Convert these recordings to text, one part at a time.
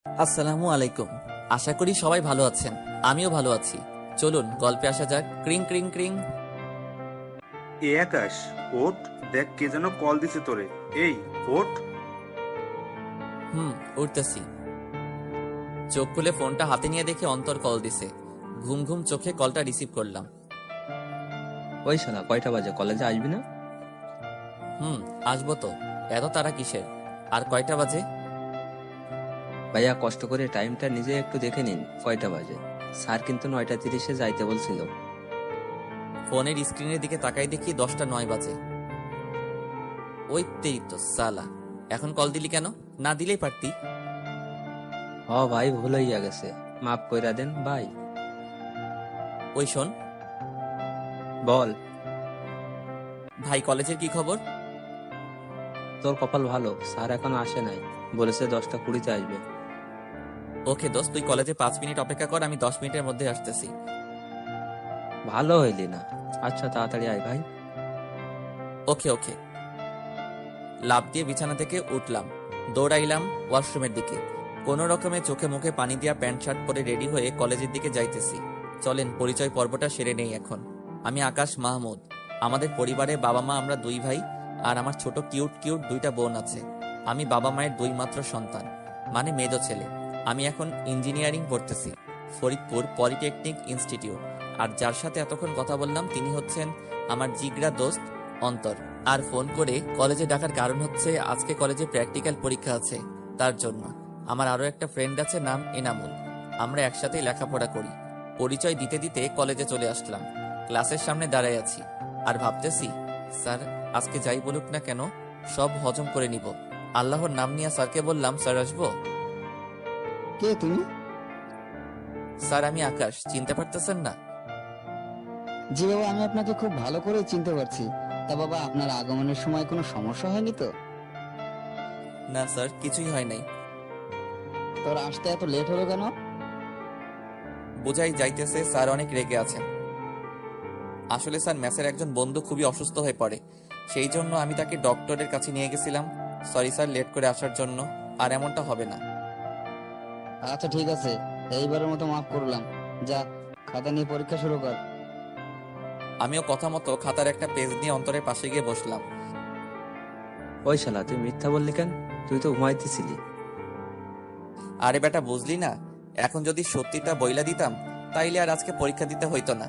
আসসালামু আলাইকুম। আশা করি সবাই ভালো আছেন। আমিও ভালো আছি। চলুন গল্পে আসা যাক। ক্রিং ক্রিং ক্রিং। এ আকাশ, ওঠ। দেখ কে যেন কল দিছে তোরে। এই, ওঠ। উঠতেছি। চোখ খুলে ফোনটা হাতে নিয়ে দেখে অন্তর কল দিছে। ঘুম ঘুম চোখে কলটা রিসিভ করলাম। ওই শালা কয়টা বাজে, কলেজে আসবি না? আসবো তো। এত তারা কিসের? আর কয়টা বাজে? ভাইয়া কষ্ট করে টাইমটা নিজে একটু দেখে নিন কয়টা বাজে। স্যার কিন্তু 9:30-এ যাইতে বলছিল। ফোনের স্ক্রিনের দিকে তাকাই দেখি 10:09 বাজে। ওই তেরি তো সালা। এখন কল দিলি কেন? না দিলেই পারতি। ভাই ভুল হইয়া গেছে, মাফ কইরা দেন ভাই। ওই শোন বল। ভাই, কলেজের কি খবর? তোর কপাল ভালো, স্যার এখনো আসে নাই, বলেছে 10:20-তে আসবে। ওকে দোস্ত, তুই কলেজে 5 মিনিট অপেক্ষা কর, আমি 10 মিনিটের মধ্যে আসতেছি। ভালো হইলি না। আচ্ছা তাড়াতাড়ি আয় ভাই। ওকে ওকে। লাফ দিয়ে বিছানা থেকে উঠলাম। দৌড়াইলাম ওয়াশরুমের দিকে। কোনো রকমে চোখে মুখে পানি দিয়া প্যান্ট শার্ট পরে রেডি হয়ে কলেজের দিকে যাইতেছি। চলেন পরিচয় পর্বটা সেরে নেই এখন। আমি আকাশ মাহমুদ। আমাদের পরিবারে বাবা মা, আমরা 2 ভাই, আর আমার ছোট কিউট কিউট 2টা বোন আছে। আমি বাবা মায়ের 2 মাত্র সন্তান, মানে মেজো ছেলে। আমি এখন ইঞ্জিনিয়ারিং পড়তেছি, ফরিদপুর পলিটেকনিক ইনস্টিটিউট। আর যার সাথে এতক্ষণ কথা বললাম তিনি হচ্ছেন আমার জিগরা দোস্ত অন্তর। আর ফোন করে কলেজে ডাকার কারণ হচ্ছে আজকে কলেজে প্র্যাকটিক্যাল পরীক্ষা আছে, তার জন্য। আমার আরো একটা ফ্রেন্ড আছে, নাম এনামুল। আমরা একসাথেই লেখাপড়া করি। পরিচয় দিতে দিতে কলেজে চলে আসলাম। ক্লাসের সামনে দাঁড়ায় আছি আর ভাবতেছি, স্যার আজকে যাই বলুক না কেন সব হজম করে নিব। আল্লাহর নাম নিয়ে স্যারকে বললাম, স্যার আসবো? কে তুমি? স্যার আমি আকাশ, চিনতে পারতেছেন না? জি বাবা, আমি আপনাকে খুব ভালো করে চিনতে পারছি। তা বাবা, আপনার আগমনের সময় কোনো সমস্যা হয়নি তো? না স্যার, কিছুই হয় নাই। তোর আসতে এত লেট হলো কেন? বোঝাই যাইতেছে স্যার অনেক রেগে আছেন। আসলে স্যার মেসের একজন বন্ধু খুবই অসুস্থ হয়ে পড়ে, সেই জন্য আমি তাকে ডক্টরের কাছে নিয়ে গেছিলাম। সরি স্যার লেট করে আসার জন্য। আর এমনটা হবে না। আচ্ছা ঠিক আছে, এইবারের মতো মাফ করলাম। যা, খাতা নিয়ে পরীক্ষা শুরু কর। আমিও কথা মতো খাতার একটা পেজ নিয়ে অন্তরের পাশে গিয়ে বসলাম। ওই শালা তুই মিথ্যা বললি কেন? তুই তো ঘুমাইতেছিলি। আরে বেটা, বুঝলি না? এখন যদি সত্যিটা বইলা দিতাম তাইলে আর আজকে পরীক্ষা দিতে হইতো না।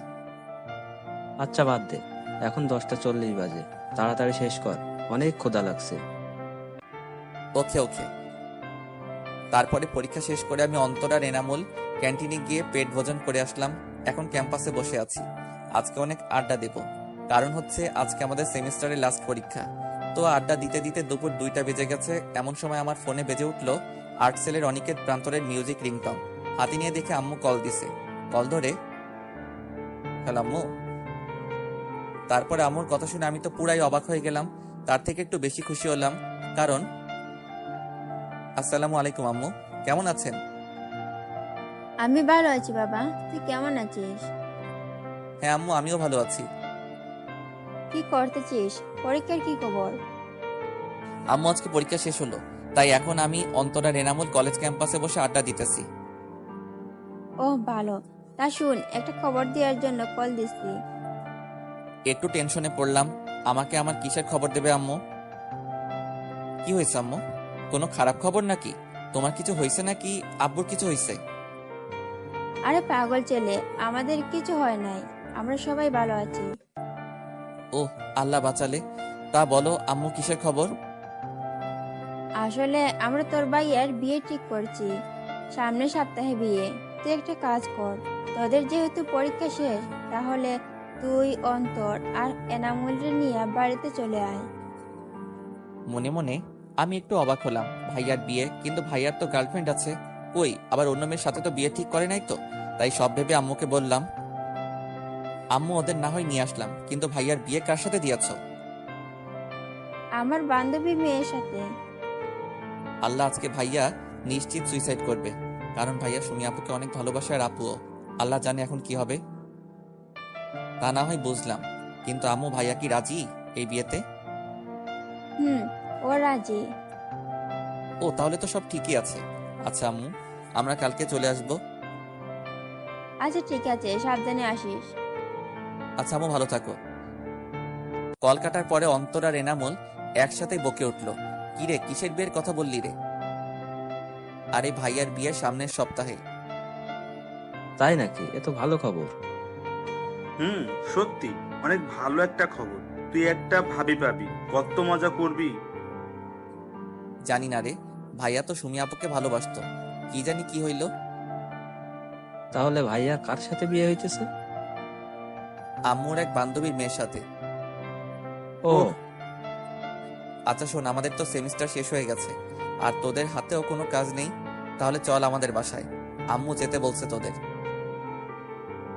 আচ্ছা বাদ দে, এখন 10:40 বাজে, তাড়াতাড়ি শেষ কর, অনেক ক্ষুধা লাগছে। ওকে ওকে। তারপরে পরীক্ষা শেষ করে আমি অন্তর আর এনামুল ক্যান্টিনে গিয়ে পেট ভোজন করে আসলাম। এখন ক্যাম্পাসে বসে আছি। আজকে অনেক আড্ডা দেব, কারণ হচ্ছে আজকে আমাদের সেমিস্টারের লাস্ট পরীক্ষা। তো আড্ডা দিতে দিতে দুপুর 2টা বেজে গেছে। এমন সময় আমার ফোনে বেজে উঠলো আর্টসেলের অনিকেত প্রান্তরের মিউজিক রিংটন। হাতে নিয়ে দেখে আম্মু কল দিছে। কল ধরে, হ্যালো আম্মু। তারপরে আম্মুর কথা শুনে আমি তো পুরাই অবাক হয়ে গেলাম। তার থেকে একটু বেশি খুশি হলাম, কারণ আসসালামু আলাইকুম আম্মু, কেমন আছেন? আমি ভালো আছি বাবা, তুই কেমন আছিস? হ্যাঁ আম্মু, আমিও ভালো আছি। কি করতেছিস? পরীক্ষার কি খবর? আম্মু আজকে পরীক্ষা শেষ হলো, তাই এখন আমি অন্তরা রেনামুল কলেজ ক্যাম্পাসে বসে আড্ডা দিতেছি। ও ভালো। তা শুন, একটা খবর দেওয়ার জন্য কল দিছি। একটু টেনশনে পড়লাম। আমাকে আমার কিসের খবর দেবে আম্মু? কি হয়েছে আম্মু? কোনো খারাপ খবর নাকি? তোমার কিছু হয়েছে নাকি আব্বুর কিছু হয়েছে? আরে পাগল ছেলে, আমাদের কিছু হয় নাই, আমরা সবাই ভালো আছি। ওহ, আল্লাহ বাঁচালে। তা বলো আম্মু, কিসের খবর? আসলে আমরা তোর ভাইয়ের বিয়ে ঠিক করছি, সামনের সপ্তাহে বিয়ে। তুই একটা কাজ কর, তোদের যেহেতু পরীক্ষা শেষ, তাহলে তুই অন্তর আর এনামুলরে নিয়ে বাড়িতে চলে আয়। মনে মনে আমি একটু অবাক হলাম। ভাইয়ার বিয়ে, কিন্তু ভাইয়ার তো গার্লফ্রেন্ড আছে। কই, আবার অন্য মেয়ের সাথে তো বিয়ে ঠিক করে নাই তো। তাই সব ভেবে আম্মুকে বললাম, আম্মু ওদের না হয় নিয়ে আসলাম, কিন্তু ভাইয়ার বিয়ে কার সাথে দিয়েছ? আমার বান্ধবী মেয়ের সাথে। আল্লাহ, আজকে ভাইয়া নিশ্চিত সুইসাইড করবে, কারণ ভাইয়া সুমি আপুকে অনেক ভালোবাসে আর আপুও। আল্লাহ জানে এখন কি হবে। তা না হয় বুঝলাম, কিন্তু আম্মু ভাইয়া কি রাজি এই বিয়েতে? হুম, ও রাজি। ও তাহলে তো সব ঠিকই আছে। আচ্ছা আম্মু, আমরা কালকে চলে আসবো। আচ্ছা ঠিক আছে, সাবধানে আসিস। আচ্ছা আম্মু, ভালো থাকো। কল কাটার পরে অন্তর আর এনামুল একসাথে বকে উঠলো, কিরে কিসের বিয়ের কথা বললি রে? আরে ভাইয়ার বিয়ে সামনের সপ্তাহে। তাই নাকি? এ তো ভালো খবর। সত্যি অনেক ভালো একটা খবর। তুই একটা ভাবি পাবি, কত মজা করবি। জানি না রে, ভাইয়া তো সুমি আপুকে ভালোবাসতো, কি জানি কি হইল। তাহলে ভাইয়া কার সাথে বিয়ে হইতেছে? আম্মুর এক বান্ধবীর মেয়ের সাথে। ও, ওহ। আচ্ছা শোন, আমাদের তো সেমিস্টার শেষ হয়ে গেছে, আর তোদের হাতেও কোনো কাজ নেই, তাহলে চল আমাদের বাসায়, আম্মু যেতে বলছে তোদের।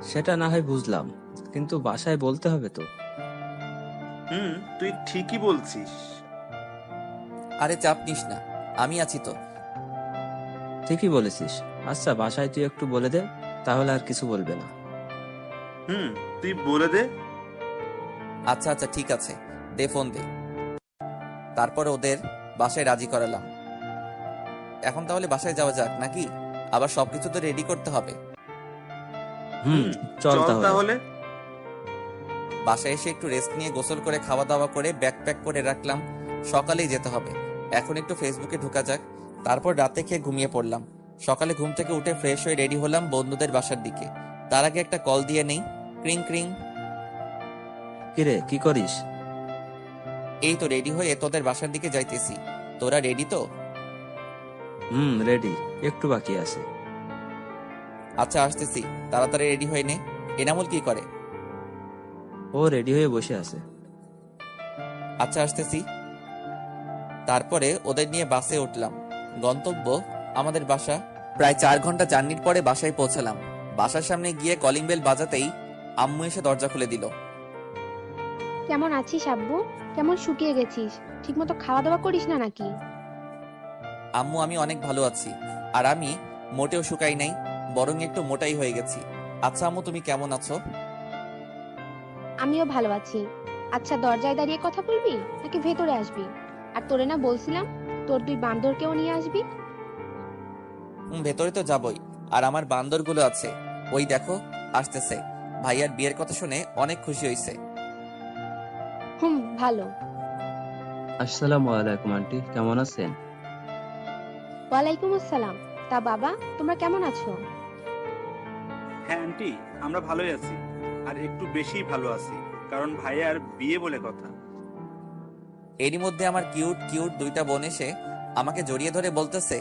সেটা না হয় বুঝলাম, কিন্তু বাসায় বলতে হবে তো। তুই ঠিকই বলছিস। আরে চাপ নিস না, আমি আছি তো। ঠিকই বলেছিস। আচ্ছা, বাসায় তুই একটু বলে দে, তাহলে আর কিছু বলবে না। তুই বলে দে। আচ্ছা আচ্ছা ঠিক আছে, দে ফোন দে। তারপর ওদের বাসায় রাজি করালাম। এখন তাহলে বাসায় যাওয়া যাক নাকি? আবার সবকিছু তো রেডি করতে হবে। হুম, চল তাহলে। তাহলে। বাসায় এসে একটু রেস্ট নিয়ে গোসল করে খাওয়া দাওয়া করে ব্যাগ প্যাক করে রাখলাম, সকালেই যেতে হবে। এখন একটু ফেসবুকে ঢোকা যাক। তারপর রাতে খেয়ে ঘুমিয়ে পড়লাম। সকালে ঘুম থেকে উঠে ফ্রেশ হয়ে রেডি হলাম বন্ধুদের বাসার দিকে। তার আগে একটা কল দিয়ে নেই। ক্রিং ক্রিং। কিরে, কি করিস? এই তো রেডি হয়ে তোদের বাসার দিকে যাইতেছি। তোরা রেডি তো? রেডি, একটু বাকি আছে। আচ্ছা আসতেছি, তাড়াতাড়ি রেডি হয়ে নে। এনামুল কি করে? ও রেডি হয়ে বসে আছে। আচ্ছা আসতেছি। তারপরে ওদের নিয়ে বাসে উঠলাম। গন্তব্য আমাদের বাসা। প্রায় 4 ঘন্টা জার্নির পরে বাসায় পৌঁছালাম। বাসার সামনে গিয়ে কলিং বেল বাজাতেই আম্মু এসে দরজা খুলে দিল। কেমন আছিস আব্বু? কেমন শুকিয়ে গেছিস? ঠিকমতো খাওয়া দাওয়া করিস না নাকি? আম্মু আমি অনেক ভালো আছি, আর আমি মোটেও শুকাই নাই, বরং একটু মোটাই হয়ে গেছি। আচ্ছা আম্মু, তুমি কেমন আছো? আমিও ভালো আছি। আচ্ছা, দরজায় দাঁড়িয়ে কথা বলবি নাকি ভেতরে আসবি? আর তোরে না বলছিলাম তোর 2 বান্দরকেও নিয়ে আসবি? ভেতরে তো যাবই, আর আমার বান্দরগুলো আছে, ওই দেখো আসতেছে। ভাইয়ার বিয়ের কথা শুনে অনেক খুশি হয়েছে। ভালো। আসসালামু আলাইকুম আন্টি, কেমন আছেন? ওয়ালাইকুম আসসালাম। তা বাবা, তোমরা কেমন আছো? হ্যাঁ আন্টি, আমরা ভালোই আছি, আর একটু বেশি ভালো আছি, কারণ ভাইয়ার বিয়ে বলে কথা। এরই মধ্যে আমার কিউট কিউট 2টা বোন এসে আমাকে জড়িয়ে ধরে বলতেছে,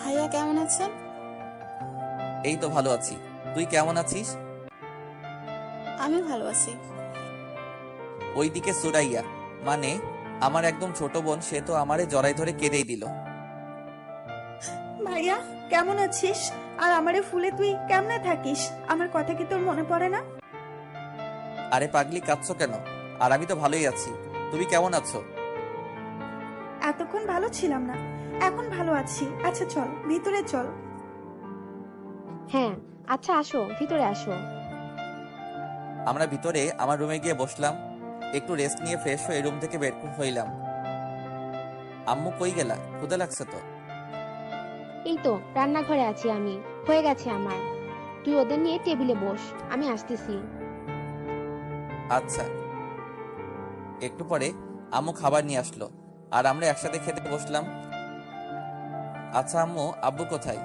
ভাইয়া কেমন আছেন? এই তো ভালো আছি, তুই কেমন আছিস? আমি ভালো আছি। ওইদিকে সুরাইয়া, মানে আমার একদম ছোট বোন, সে তো আমারে জড়াই ধরে কেঁদেই দিল। ভাইয়া কেমন আছিস? আর আমারে ফুলে তুই কেমনে থাকিস? আমার কথা কি তোর মনে পড়ে না? আরে পাগলি, কাঁদছো কেন? আর আমি তো ভালোই আছি, তুমি কেমন আছো? এতক্ষণ ভালো ছিলাম না, এখন ভালো আছি। আচ্ছা চল ভিতরে চল। হ্যাঁ, আচ্ছা আসো, ভিতরে আসো। আমরা ভিতরে আমার রুমে গিয়ে বসলাম। একটু রেস্ট নিয়ে ফ্রেশ হয়ে রুম থেকে বের হইলাম। আম্মু কই গেলা? ক্ষুধা লাগছে তো। এই তো রান্নাঘরে আছি আমি, হয়ে গেছে আমার। তুই ওদের নিয়ে টেবিলে বস, আমি আসতেছি। আচ্ছা। একটু পরে আম্মু খাবার নিয়ে আসলো, আর আমরা একসাথে খেতে বসলাম। আচ্ছা আম্মু, আব্বু কোথায়?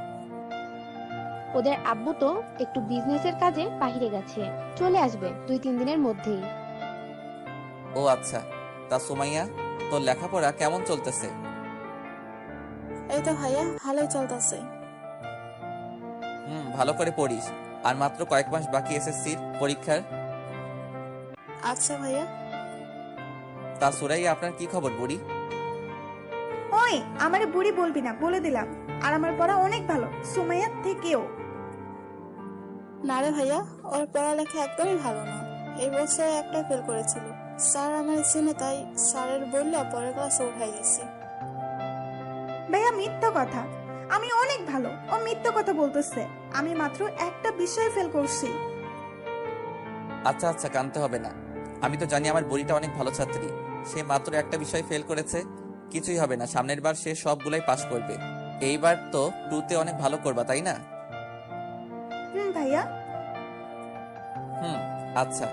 ওদের আব্বু তো একটু বিজনেসের কাজে বাইরে গেছে, চলে আসবে 2-3 দিনের মধ্যেই। ও আচ্ছা। তা সুমাইয়া, তোর লেখাপড়া কেমন চলতেছে? এই তো ভাইয়া ভালোই চলতেছে। ভালো করে পড়িস, আর মাত্র কয়েক মাস বাকি এসএসসির পরীক্ষার। আচ্ছা ভাইয়া। তা সুরাইয়া, আপনার কি খবর বুড়ি? ওই আমারে বুড়ি বলবি না, বলে দিলাম। আর আমার পড়া অনেক ভালো, সুমাইয়ার থেকেও। না রে ভাইয়া, ওর পড়ালেখা একদমই ভালো না। এই বছর একটা ফেল করেছিল। স্যার আমার চেনে, তাই স্যারের বললে পরের ক্লাসে উঠাই দিছি। ভাইয়া মিথ্যা কথা, আমি অনেক ভালো। ও মিথ্যা কথা বলতেছে। আমি মাত্র একটা বিষয়ে ফেল করছি। আচ্ছা আচ্ছা, কানতে হবে না। আমি তো জানি আমার বুড়িটা অনেক ভালো ছাত্রী। সে মাত্র একটা বিষয় ফেল করেছে, কিছুই হবে না, সামনের বার সে সবগুলাই পাশ করবে। এইবার তো টুতে অনেক ভালো করবা, তাই না? ভাইয়া। হুম, আচ্ছা।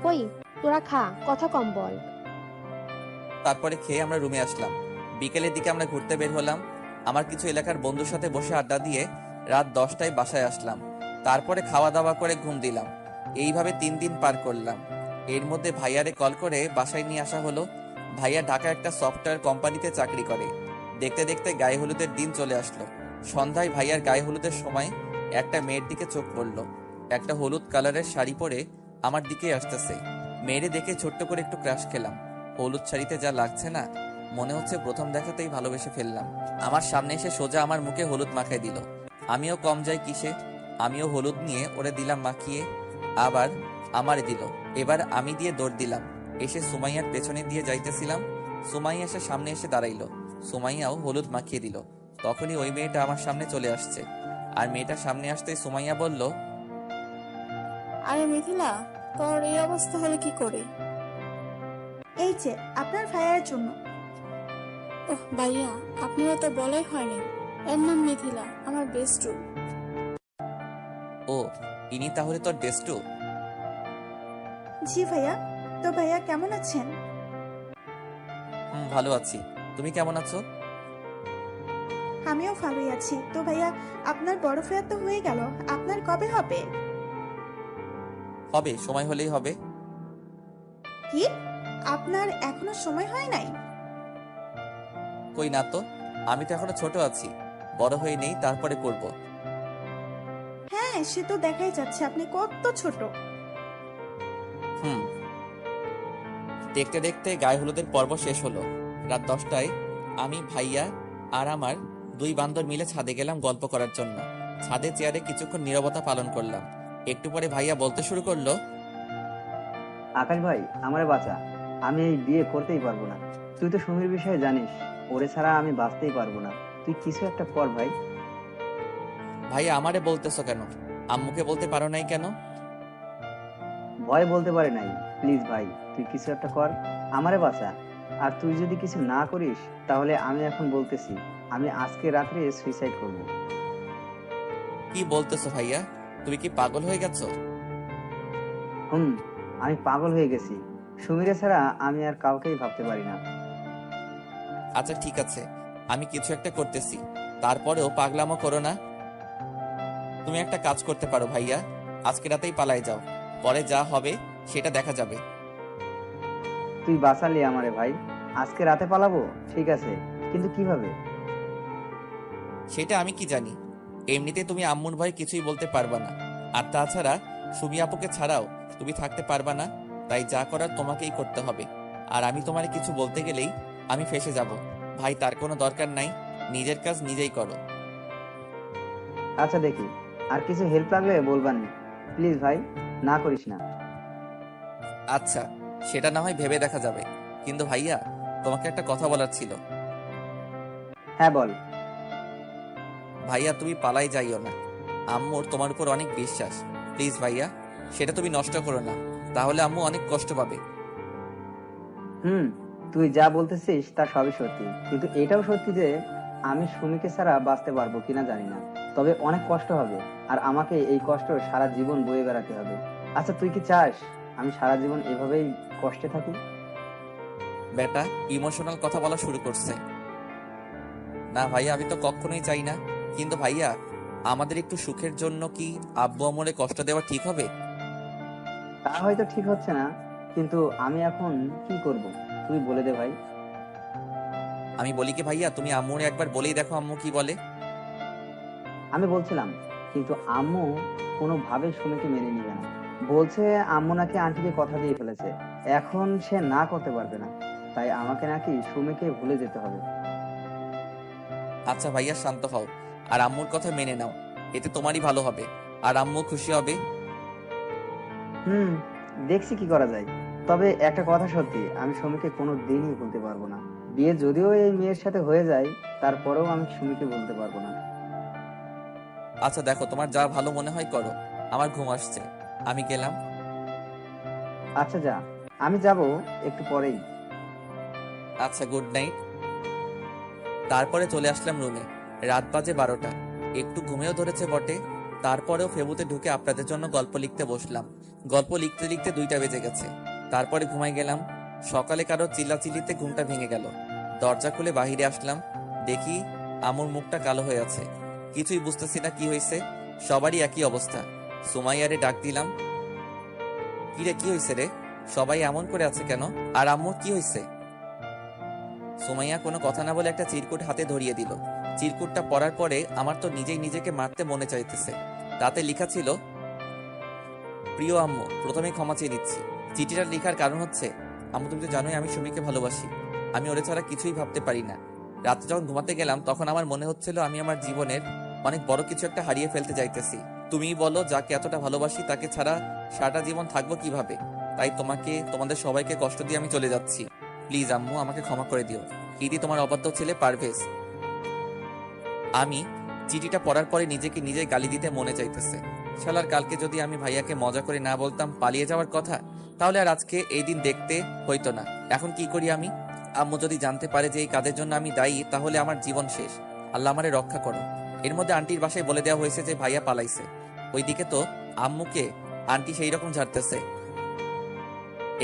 কই তোরা খা, কথা কম বল। তারপরে খেয়ে আমরা রুমে আসলাম। বিকেলের দিকে আমরা ঘুরতে বের হলাম। আমার কিছু এলাকার বন্ধুর সাথে বসে আড্ডা দিয়ে রাত 10টায় বাসায় আসলাম। তারপরে খাওয়া দাওয়া করে ঘুম দিলাম। এইভাবে 3 দিন পার করলাম। এর মধ্যে ভাইয়ারে কল করে বাসায় নিয়ে আসা হলো। ভাইয়া ঢাকা একটা সফটওয়্যার কোম্পানিতে চাকরি করে। দেখতে দেখতে গায়ে হলুদের দিন চলে আসলো। সন্ধ্যায় ভাইয়ার গায়ে হলুদের সময় একটা মেয়ের দিকে চোখ পড়লো। একটা হলুদ কালারের শাড়ি পরে আমার দিকে আসতেছে। মেয়েরে দেখে ছোট্ট করে একটু ক্রাশ খেলাম। হলুদ শাড়িতে যা লাগছে না, মনে হচ্ছে প্রথম দেখাতেই ভালোবেসে ফেললাম। আমার সামনে এসে সোজা আমার মুখে হলুদ মাখাই দিল। আমিও কম যাই কিসে, আমিও হলুদ নিয়ে ওরে দিলাম মাখিয়ে, আবার আমারে দিল। এবার আমি দিয়ে দৌড় দিলাম। এসে সুমাইয়ার পেছনে দিয়ে যাইতেছিলাম। সুমাইয়া এসে সামনে এসে দাঁড়াইলো। সুমাইয়াও হলুদ মাখিয়ে দিল। তখনই ওই মেয়েটা আমার সামনে চলে আসছে। আর মেয়েটার সামনে আসতেই সুমাইয়া বলল, আরে মিথিলা, তোর এই অবস্থা হলে কি করে? এই যে আপনার ভাইয়ার জন্য। ওহ ভাইয়া, আপনারা তো বলাই হয়নি। এর নাম মিথিলা, আমার বেস্টু। ও, ইনি তাহলে তোর বেস্টু? জি ভাইয়া। তো ভাইয়া কেমন আছেন? ভালো আছি। তুমি কেমন আছো? আমিও ভালোই আছি। তো ভাইয়া, আপনার বড় ভাইয়া তো হয়ে গেল, আপনার কবে হবে? হবে, সময় হলেই হবে। কি, আপনার এখনো সময় হয় নাই? কই না তো, আমি তো এখনো ছোট আছি। বড় হয়ে নেই, তারপরে করব। হ্যাঁ, সে তো দেখাই যাচ্ছে আপনি কত ছোট। হুম। দেখতে দেখতে গায়ে হলুদের পর্ব শেষ হলো। রাত 10টায় আমি, ভাইয়া আর আমার 2 বান্দর মিলে ছাদে গেলাম গল্প করার জন্য। ছাদে চেয়ারে কিছুক্ষণ নীরবতা পালন করলাম। একটু পরে ভাইয়া বলতে শুরু করলো, আকাশ ভাই, আমারে বাঁচা। আমি এই বিয়ে করতেই পারবো না। তুই তো সুমির বিষয়ে জানিস, ওরে ছাড়া আমি বাঁচতেই পারবো না। তুই কিছু একটা কর ভাই। ভাইয়া আমারে বলতেছো কেন? আম্মুকে বলতে পারো নাই কেন? ভয় বলতে পারে নাই। প্লিজ ভাই, তুই কিছু একটা কর, আমারে বাঁচা। আর তুই যদি কিছু না করিস, তাহলে আমি এখন বলতেছি, আমি আজকে রাত্রে সুইসাইড করব। কি বলতেছো ভাইয়া? তুমি কি পাগল হয়ে গেছো? আমি পাগল হয়ে গেছি। সুমিরে ছাড়া আমি আর কাউকেই ভাবতে পারি না। আচ্ছা ঠিক আছে, আমি কিছু একটা করতেছি। তারপরেও পাগলামো করো না। তুমি একটা কাজ করতে পারো ভাইয়া, আজকে রাতেই পালায় যাও। পরে যা হবে সেটা দেখা যাবে। তুই বাঁচালি আমারে ভাই। আজকে রাতে পালাবো, ঠিক আছে, কিন্তু কিভাবে? সেটা আমি কি জানি। এমনিতে তুমি আম্মুর ভয় কিছুই বলতে পারবা না। আর তাছাড়া সুমি আপুকে ছাড়াও তুমি থাকতে পারবা না। তাই যা করার তোমাকেই করতে হবে। আর আমি তোমার কিছু বলতে গেলেই আমি ফেঁসে যাব। ভাই, তার কোনো দরকার নাই। নিজের কাজ নিজেই করো। আচ্ছা দেখি, আর কিছু হেল্প লাগলে বলবানি। প্লিজ ভাই, না করিস না। আচ্ছা, সেটা না হয় ভেবে দেখা যাবে। কিন্তু ভাইয়া, তোমাকে একটা কথা বলার ছিল। হ্যাঁ বল। ভাইয়া, তুমি পালাই যাইও না। আম্মুর তোমার উপর অনেক বিশ্বাস। প্লিজ ভাইয়া, সেটা তুমি নষ্ট করো না। তাহলে আম্মু অনেক কষ্ট পাবে। তুই যা বলতেছিস তা সবই সত্যি, কিন্তু এটাও সত্যি যে আমি সুমিকে ছাড়া বাঁচতে পারবো কিনা জানি না। তবে অনেক কষ্ট হবে, আর আমাকে এই কষ্ট সারা জীবন বয়ে বেড়াতে হবে। আচ্ছা, তুই কি চাস আমি সারা জীবন এভাবেই কষ্টে থাকি? বেটা ইমোশনাল কথা বলা শুরু করছে। না ভাইয়া, আমি তো কখনোই চাই না। কিন্তু ভাইয়া, আমাদের একটু সুখের জন্য কি আব্বু আম্মুরে কষ্ট দেওয়া ঠিক হবে? তা হয়তো ঠিক হচ্ছে না, কিন্তু আমি এখন কি করব, তুই বলে দে ভাই। আমি বলি কি ভাইয়া, তুমি আম্মুরে একবার বলেই দেখো আম্মু কি বলে। আমি বলছিলাম, কিন্তু আম্মু কোনোভাবে সুমিকে মেনে নিবে না। বলছে আম্মু নাকি আন্টিকে কথা দিয়ে ফেলেছে, এখন সে না করতে পারবে না। তাই আমাকে নাকি সুমিকে ভুলে যেতে হবে। আচ্ছা ভাইয়া, শান্ত হও। আর আম্মুর কথা মেনে নাও। এতে তোমারই ভালো হবে, আর আম্মু খুশি হবে। হুম, দেখছি কি করা যায়। তবে একটা কথা সত্যি, আমি সুমিকে কোনো দিনই ভুলতে পারবো না। বিয়ে যদিও এই মেয়ের সাথে হয়ে যায়, তারপরেও আমি সুমিকে ভুলতে পারবো না। আচ্ছা দেখো, তোমার যা ভালো মনে হয় করো। আমার ঘুম আসছে, আমি গেলাম। আচ্ছা যা, আমি যাব একটু পরেই। আচ্ছা, গুড নাইট। তারপরে চলে আসলাম রুমে। রাত বাজে 12টা। একটু ঘুমেও ধরেছে বটে, তারপরেও ফেবুতে ঢুকে আপনাদের জন্য গল্প লিখতে বসলাম। গল্প লিখতে লিখতে 2টা বেজে গেছে। তারপরে ঘুমাই গেলাম। সকালে কারো চিল্লাচিল্লিতে ঘুমটা ভেঙে গেল। দরজা খুলে বাহিরে আসলাম, দেখি আমুর মুখটা কালো হয়ে আছে। কিছুই বুঝতেছি না কি হয়েছে। সবারই একই অবস্থা। সুমাইয়ারে ডাক দিলাম, কি রে, কি হয়েছে রে? সবাই এমন করে আছে কেন? আর আম্মুর কি হয়েছে? সুমাইয়া কোনো কথা না বলে একটা চিরকুট হাতে ধরিয়ে দিল। চিরকুটটা পড়ার পরে আমার তো নিজেই নিজেকে মারতে মনে চাইতেছে। তাতে লেখা ছিল, প্রিয় আম্মু, প্রথমে ক্ষমা চেয়ে নিচ্ছি। চিঠিটা লেখার কারণ হচ্ছে, আম্মু তুমি তো জানোই আমি সুমিকে ভালোবাসি। আমি ওরে ছাড়া কিছুই ভাবতে পারি না। রাতে যখন ঘুমাতে গেলাম তখন আমার মনে হচ্ছিল আমি আমার জীবনের অনেক বড় কিছু একটা হারিয়ে ফেলতে যাইতেছি। তুমিই বলো, যাকে এতটা ভালোবাসি তাকে ছাড়া সারাটা জীবন থাকবো কিভাবে? তাই তোমাকে, তোমাদের সবাইকে কষ্ট দিয়ে আমি চলে যাচ্ছি। প্লিজ আম্মু, আমাকে ক্ষমা করে দিও। ইদি তোমার অবাধ্য ছেলে পারভেজ। আমি চিঠিটা পড়ার পরে নিজেকে নিজেই গালি দিতে মনে চাইতেছে। শালার, কালকে যদি আমি ভাইয়াকে মজা করে না বলতাম পালিয়ে যাওয়ার কথা, তাহলে আর আজকে এই দিন দেখতে হইতো না। এখন কি করি আমি? আম্মু যদি জানতে পারে যে এই কাজের জন্য আমি দায়ী, তাহলে আমার জীবন শেষ। আল্লাহ আমারে রক্ষা করো। এর মধ্যে আন্টির বাসায় বলে দেওয়া হয়েছে যে ভাইয়া পালাইছে। ওইদিকে তো আম্মুকে আন্টি সেই রকম ঝাড়তেছে।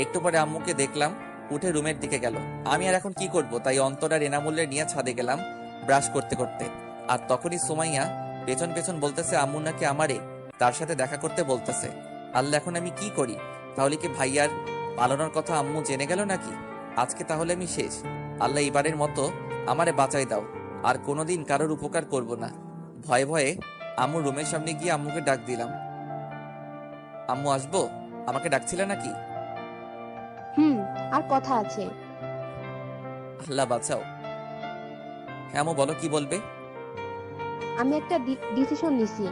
একটু পরে আম্মুকে দেখলাম উঠে রুমের দিকে গেল। আমি আর এখন কি করব, তাই অন্তর আর এনামুল্লের নিয়ে ছাদে গেলাম ব্রাশ করতে করতে। আর তখনই সুমাইয়া পেছন পেছন বলতেছে আম্মু নাকি আমারে তার সাথে দেখা করতে বলতেছে। আল্লাহ, এখন আমি কি করি? তাহলে কি ভাইয়ার পালানোর কথা আম্মু জেনে গেল নাকি? আজকে তাহলে আমি শেষ। আল্লাহ, এবারের মতো আমারে বাঁচাই দাও। আর কোনোদিন কারোর উপকার করব না। ভয়ে ভয়ে আম্মুর রুমের সামনে গিয়ে আম্মুকে ডাক দিলাম, আম্মু আসবো? আমাকে ডাকছিলে নাকি? আর কথা আছে। আল্লাহ বাঁচাও। হ্যাঁ আম্মু, বলো কি বলবে? আমি একটা ডিসিশন নিছি,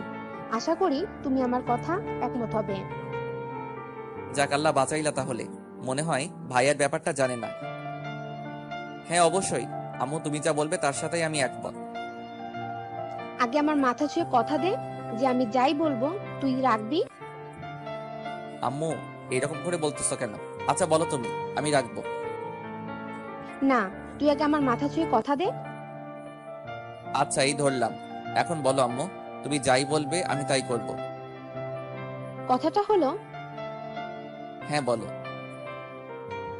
আশা করি তুমি আমার কথা একমত হবে। যাক, আল্লাহ বাঁচাইলা। তাহলে মনে হয় ভাইয়ার ব্যাপারটা জানে না। হ্যাঁ অবশ্যই আম্মু, তুমি যা বলবে তার সাথেই আমি একমত। আগে আমার মাথা ছুঁয়ে কথা দে যে আমি যাই বলবো তুই রাখবি। আম্মু, এরকম করে বলতেছো কেন? আচ্ছা বলো তুমি, আমি রাখবো। না, তুই আগে আমার মাথা ছুঁয়ে কথা দে। আচ্ছা, এই ধরলাম। এখন বলো আম্মু, তুমি যাই বলবে আমি তাই করব। কথাটা হলো, হ্যাঁ বলো।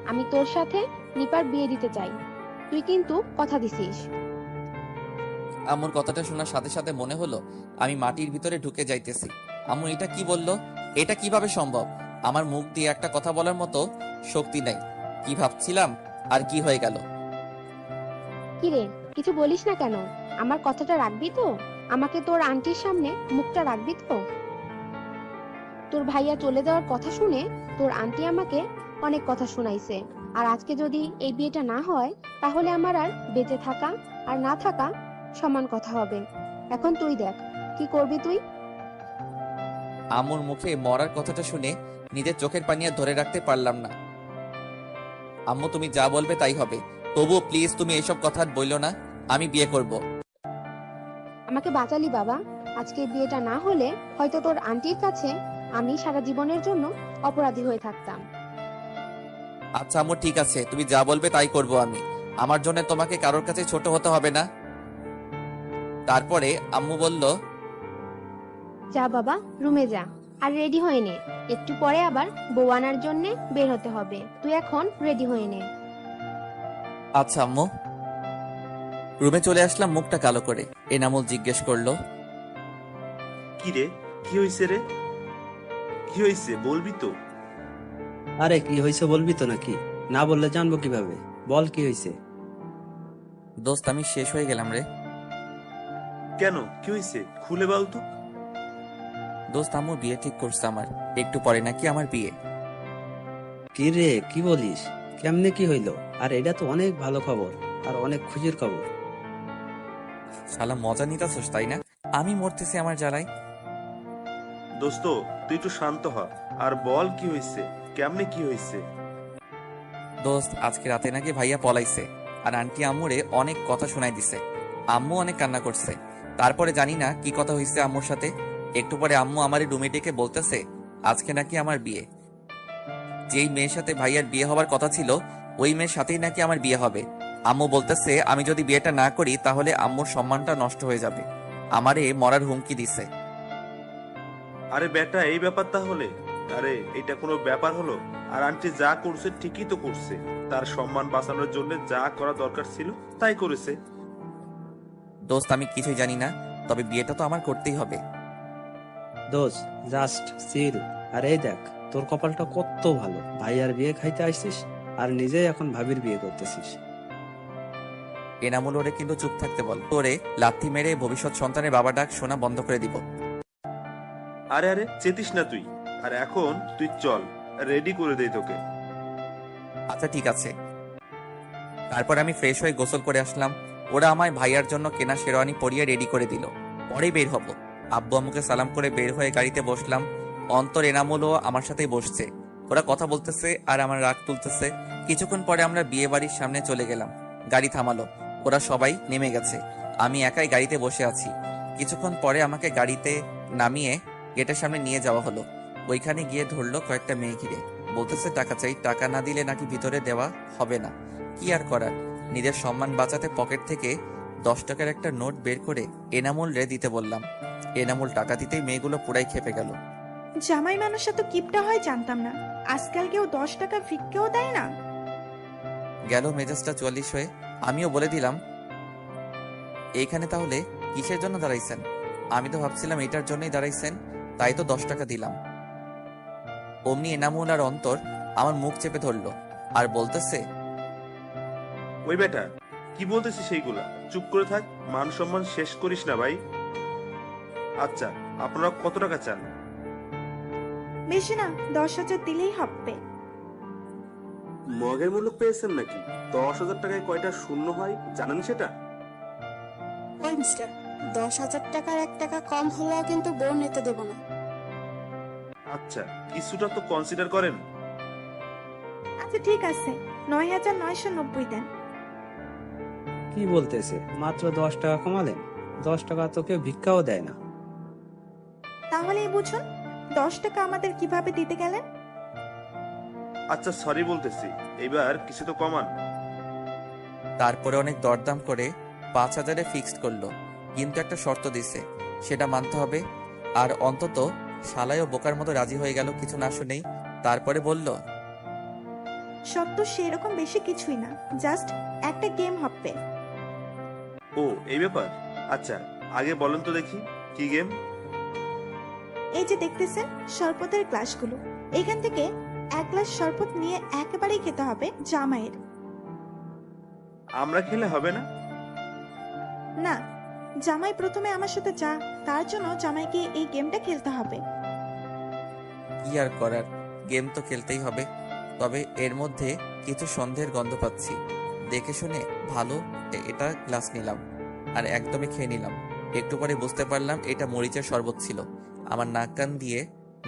আমি তোর সাথে নিপার বিয়ে দিতে চাই। তুই কিন্তু কথা দিছিস। আম্মুর কথাটা শোনার সাথে সাথে মনে হলো আমি মাটির ভিতরে ঢুকে যাইতেছি। আম্মু এটা কি বললো? এটা কিভাবে সম্ভব? আমার মুখ দিয়ে একটা কথা বলার মতো শক্তি নাই। কি ভাবছিলাম আর কি হয়ে গেল? কিরে, কিছু বলিস না কেন? আমার কথাটা রাখবি তো? আমাকে তোর আন্টির সামনে মুখটা রাখবি তো? তোর ভাইয়া চলে যাওয়ার কথা শুনে তোর আন্টি আমাকে অনেক কথা শুনাইছে। আর আজকে যদি এই বিয়েটা না হয়, তাহলে আমার আর বেঁচে থাকা আর না থাকা সমান কথা হবে। এখন তুই দেখ কি করবি তুই। আম্মুর মুখে মরার কথাটা শুনে নিজের চোখের পানি আর ধরে রাখতে পারলাম না। আম্মু, তুমি যা বলবে তাই হবে। তবুও প্লিজ তুমি এসব কথা আর বইলো না। আমি বিয়ে করব। আমাকে বাঁচালি বাবা। আজকে এই বিয়েটা না হলে হয়তো তোর আন্টির কাছে আমি সারা জীবনের জন্য অপরাধী হয়ে থাকতাম। আচ্ছা আম্মু, ঠিক আছে, তুমি যা বলবে তাই করব আমি। আমার জন্য তোমাকে কারোর কাছে ছোট হতে হবে না। তারপরে আম্মু বলল, যা বাবা, রুমে যা আর রেডি হয়ে নে। একটু পরে আবার বউ আনার জন্য বের হতে হবে। তুই এখন রেডি হয়ে নে। আচ্ছা আম্মু। রুমে চলে আসলাম মুখটা কালো করে। এনামুল জিজ্ঞেস করলো, কি রে, কি হয়েছে রে? কি হয়েছে বলবি তো? আরে কি হয়েছে বলবি তো নাকি? না বললে জানবো কিভাবে? বল কি হয়েছে? দোস্ত আমি শেষ হয়ে গেলাম রে। কেন, কি হয়েছে খুলে বল তো। দোস্ত আম্মু বিয়ে ঠিক করছে আমার। একটু পরে নাকি আমার বিয়ে। কি রে, কি বলিস? কেমনে কি হইলো? আর এটা তো অনেক ভালো খবর আর অনেক খুশির খবর। শালা মজা নিতাছস তাই না? আমি মরতেছি আমার জ্বালায়। দোস্ত, তুই একটু শান্ত হ আর বল কি হয়েছে, কেমনে কি হয়েছে। দোস্ত আজকে রাতে নাকি ভাইয়া পলাইছে। আর আন্টি আম্মুরে অনেক কথা শোনাই দিছে। আম্মু অনেক কান্না করছে। তারপরে জানি না কি কথা হয়েছে আম্মুর সাথে। একটু পরে আম্মু আমারে রুমে ডেকে বলতেছে আজকে নাকি আমার বিয়ে। যেই মেয়ের সাথে ভাইয়ার বিয়ে হবার কথা ছিল ওই মেয়ের সাথেই নাকি আমার বিয়ে হবে। আম্মু বলতেছে আমি যদি বিয়েটা না করি তাহলে আম্মুর সম্মানটা নষ্ট হয়ে যাবে। আমারে মরার হুমকি দিছে। আরে বেটা, এই ব্যাপার তাহলে? আরে এটা কোনো ব্যাপার হলো? আর আন্টি যা করছে ঠিকই তো করছে, তার সম্মান বাঁচানোর জন্য যা করা দরকার ছিল তাই করেছে। দোস্ত আমি কিছুই জানি না, তবে বিয়েটা তো আমার করতেই হবে। দোষ, জাস্ট চিল। আর এই দেখ, তোর কপালটা কত ভালো, ভাইয়ার বিয়ে খাইতে আসছিস আর নিজেই এখন ভাবির বিয়ে করতেছিস। এনামুল ওরে কিন্তু চুপ থাকতে বল, তোরে লাথি মেরে ভবিষ্যৎ সন্তানের বাবা ডাক শোনা বন্ধ করে দিব। আরে আরে চেতিস না তুই। আর এখন তুই চল, রেডি করে দেই তোকে। আচ্ছা ঠিক আছে। তারপর আমি ফ্রেশ হয়ে গোসল করে আসলাম। ওরা আমায় ভাইয়ার জন্য কেনা শেরওয়ানি পরিয়ে রেডি করে দিল। পরে বের হব। আব্বু আম্মুকে সালাম করে বের হয়ে গাড়িতে বসলাম। অন্তর এনামুলও আমার সাথেই বসছে। ওরা কথা বলতেছে আর আমার রাগ তুলতেছে। কিছুক্ষণ পরে আমরা বিয়ে বাড়ির সামনে চলে গেলাম। গাড়ি থামালো। ওরা সবাই নেমে গেছে। আমি একাই গাড়িতে বসে আছি। কিছুক্ষণ পরে আমাকে গাড়িতে নামিয়ে গেটের সামনে নিয়ে যাওয়া হলো। ওইখানে গিয়ে ধরলো কয়েকটা মেয়ে ঘিরে। বলতেছে টাকা চাই, টাকা না দিলে নাকি ভিতরে দেওয়া হবে না। কি আর করার, নিজের সম্মান বাঁচাতে পকেট থেকে 10 টাকার একটা নোট বের করে এনামুল রে দিতে বললাম। এনামুল টাকা দিতেই মেয়েগুলো পুরাই খেপে গেল। জামাই মানুষ এত কিপটা হয় জানতাম না। আজকাল কেউ 10 টাকা ভিক্ষেও দেয় না। গেল মেজাজটা 44 হয়ে। আমিও বলে দিলাম, এইখানে তাহলে কিসের জন্য দাঁড়াইছেন? আমি তো ভাবছিলাম এটার জন্যই দাঁড়াইছেন, তাই তো 10 টাকা দিলাম। অমনি এনামুল আর অন্তর আমার মুখ চেপে ধরলো আর বলতেছে, ওই বেটা, কি বলতেছিস সেইগুলা? চুপ করে থাক, মান সম্মান শেষ করিস না ভাই। আচ্ছা, আপনারা কত টাকা চান? বেশি না, 10,000 দিলেই হবে। মগের মূল্য পেয়েছেন নাকি? 10,000 টাকায় কয়টা শূন্য হয় জানেন সেটা? ওই মিস্টার, 10,000 টাকার 1 টাকা কম হলেও কিন্তু বউ নিতে দেব না। আচ্ছা, কিছুটা তো কনসিডার করেন। আচ্ছা ঠিক আছে, 9,990 দেন। কি বলতেছে? মাত্র 10 টাকা কমালেন? 10 টাকা তো কেউ ভিক্ষাও দেয় না। তাহলেই বুঝুন 10 টাকা আমাদের কিভাবে দিতে গেলেন। আচ্ছা সরি বলতেছি, এবার কিছু তো কমান। তারপরে অনেক দরদাম করে 5,000-এ ফিক্সড করলো, কিন্তু একটা শর্ত দিছে, সেটা মানতে হবে। আর অন্তত শালায়ও বোকার মতো রাজি হয়ে গেল কিছু না শুনেই। তারপরে বলল, সত্য সেরকম বেশি কিছুই না, জাস্ট একটা গেম হবে। ও এই ব্যাপার? আচ্ছা আগে বলেন তো দেখি, কি গেম? এই যে দেখতেছেন শরবতের গ্লাসগুলো, এখান থেকে 1 গ্লাস শরবত নিয়ে একেবারেই খেতে হবে জামাইয়ের। আমরা খেলে হবে না? না, জামাই প্রথমে আমার সাথে যা, তার জন্য জামাইকে এই গেমটা খেলতে হবে। কি আর করার, গেম তো খেলতেই হবে। তবে এর মধ্যে কিছু সন্দেহের গন্ধ পাচ্ছি। দেখে শুনে ভালো এটা গ্লাস নিলাম আর একদমই খেয়ে নিলাম। একটু পরে বুঝতে পারলাম এটা মরিচের শরবত ছিল। আমার নাক কান দিয়ে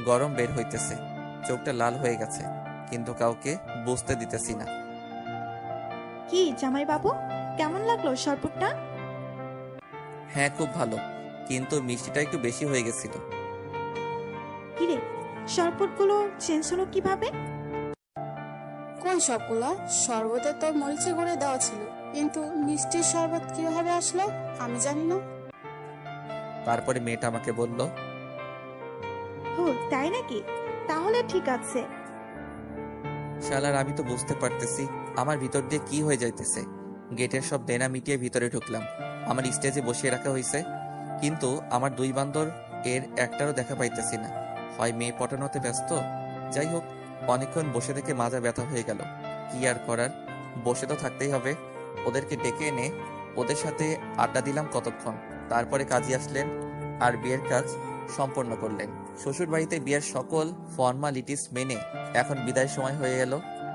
গরম বের হইতেছে, চোখটা লাল হয়ে গেছে, কিন্তু কাউকে বুঝতে দিতেছি না। কি জামাই বাবু, কেমন লাগলো শরবতটা? হ্যাঁ খুব ভালো, কিন্তু মিষ্টিটা একটু বেশি হয়ে গেছিল। কিরে, শরবতগুলো চেঞ্জ হলো কিভাবে? কোন সবগুলা? শরবতে তো মরিচে গুঁড়ে দেওয়া ছিল, কিন্তু মিষ্টির শরবত কিভাবে আসলো আমি জানি না। তারপরে মেয়েটা আমাকে বলল, ও তাই নাকি, তাহলে ঠিক আছে। শালার আমি তো বুঝতে পারতেছি আমার ভিতর দিয়ে কি হয়ে যাইতেছে। গেটের সব দেনা মিটিয়ে ভিতরে ঢুকলাম। আমার স্টেজে বসিয়ে রাখা হয়েছে, কিন্তু আমার 2 বান্দর এর একটারও দেখা পাইতেছি না। হয় মেয়ে পটানোতে ব্যস্ত, যাই হোক অনেকক্ষণ বসে থেকে মাজা ব্যথা হয়ে গেল। কি আর করার, বসে তো থাকতেই হবে। ওদেরকে ডেকে এনে ওদের সাথে আড্ডা দিলাম কতক্ষণ। তারপরে কাজী আসলেন আর বিয়ের কাজ সম্পন্ন করলেন। শ্বশুর বাড়িতে বিয়ের সকল ফর্মালিটিস মেনে এখন বিদায় সময় হয়ে গেল।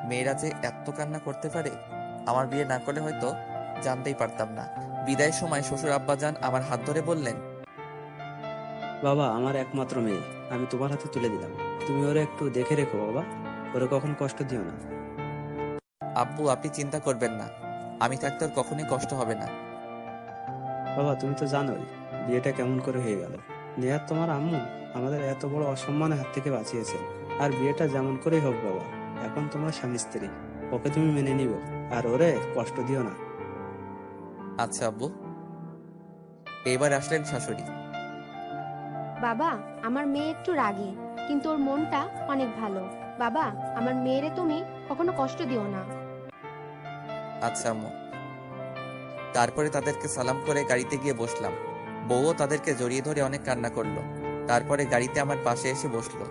মেয়েরা যে এত কান্না করতে পারে, আমার বিয়ে না করলে হয়তো জানতেই পারতাম না। বিদায়ের সময় শ্বশুর আব্বাজান আমার হাত ধরে বললেন, বাবা, আমার একমাত্র মেয়ে আমি তোমার হাতে তুলে দিলাম, তুমি ওরে একটু দেখে রেখো বাবা, ওরে কখন কষ্ট দিও না। আব্বু আপনি চিন্তা করবেন না, আমি থাকতে ওর কখনোই কষ্ট হবে না। বাবা, তুমি তো জানোই বিয়েটা কেমন করে হয়ে গেল। নেহাত তোমার আম্মু আমাদের এত বড় অসম্মানের হাত থেকে বাঁচিয়েছেন। আর বিয়েটা যেমন করেই হোক বাবা, এখন তোমরা স্বামী স্ত্রী, ওকে তুমি মেনে নিও আর ওরে কষ্ট দিও না। আচ্ছা আব্বু। এবার আসলেন শাশুড়ি। বাবা, আমার মেয়ে একটু রাগী, কিন্তু ওর মনটা অনেক ভালো। বাবা, আমার মেয়েরে তুমি কখনো কষ্ট দিও না। আচ্ছা আম্মু। তারপরে তাদেরকে সালাম করে গাড়িতে গিয়ে বসলাম। বউও তাদেরকে জড়িয়ে ধরে অনেক কান্না করলো। তারপরে গাড়িতে আমার পাশে এসে বসলো,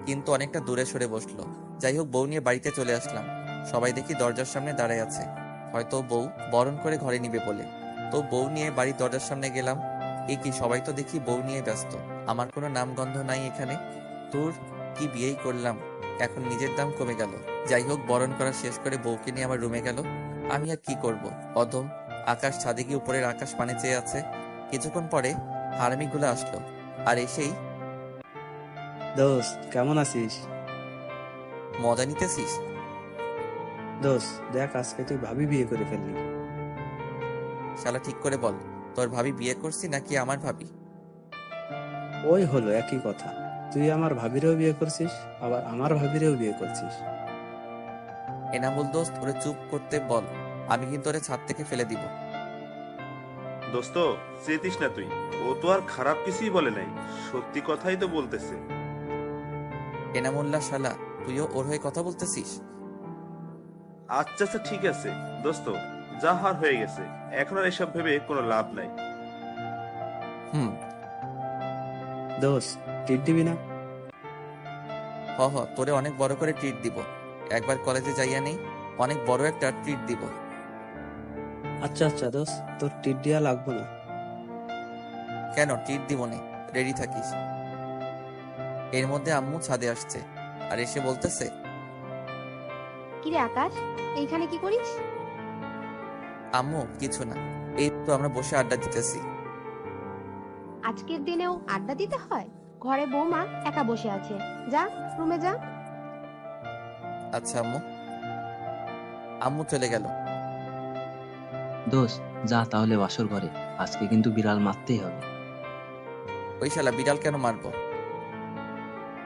কিন্তু অনেকটা দূরে সরে বসলো। যাই হোক, বউ নিয়ে বাড়িতে চলে আসলাম। সবাই দেখি দরজার সামনে দাঁড়ায় আছে, হয়তো বউ বরণ করে ঘরে নিবে বলে। তো বউ নিয়ে বাড়ির দরজার সামনে গেলাম। এ কি, সবাই তো দেখি বউ নিয়ে ব্যস্ত, আমার কোনো নামগন্ধ নাই এখানে। তোর কি বিয়েই করলাম, এখন নিজের দাম কমে গেল। যাই হোক, বরণ করা শেষ করে বউকে নিয়ে আমার রুমে গেল। আমি আর কি করব, অধম। আকাশ ছাদে গিয়ে উপরের আকাশ পানে চেয়ে আছে। কিছুক্ষণ পরে হারামিগুলো আসলো, আর এসেই, দোস্ত কেমন আছিস? মজা নিতেছিস? দোস্ত দেখ, আজকে তুই ভাবি বিয়ে করে ফেললি। শালা ঠিক করে বল, তোর ভাবি বিয়ে করছি নাকি আমার ভাবি? ওই হলো একই কথা, তুই আমার ভাবিরেও বিয়ে করছিস, আবার আমার ভাবিরেও বিয়ে করছিস। এনামুল দোস্ত, ওরে চুপ করতে বল, আমি কিন্তু ওরে ছাদ থেকে ফেলে দিব। দোস্ত, চেতিস না তুই, ও তো আর খারাপ কিছুই বলে নাই, সত্যি কথাই তো বলতেছে। এনামুল্লাহ শালা, তুইও ওর হয়ে কথা বলতেছিস? আচ্ছা আচ্ছা, ঠিক আছে দোস্ত, যা হার হয়ে গেছে, এখন আর এসব ভেবে কোনো লাভ নাই। হুম। দোস্ত ট্রিট দিবি না? হ, তোরে অনেক বড় করে ট্রিট দিব। একবার কলেজে যাইয়া নেই, অনেক বড় একটা ট্রিট দিব। আচ্ছা আচ্ছা দোস্ত, তোর ট্রিট দেওয়া লাগবে না। কেন ট্রিট দিব নে, রেডি থাকিস। এর মধ্যে আম্মু ছাদে আসছে, আর এসে বলতেছে, কিরে আকাশ, এইখানে কি করিস? আম্মু কিছু না, এই তো আমরা বসে আড্ডা দিতেছি। আজকের দিনেও আড্ডা দিতে হয়? ঘরে বৌমা একা বসে আছে, যা রুমে যা। আচ্ছা আম্মু। আম্মু চলে গেল। দোস্ত যা তাহলে বাসর ঘরে, আজকে কিন্তু বিড়াল মারতেই হবে। ওই শালা বিড়াল কেন মারবো?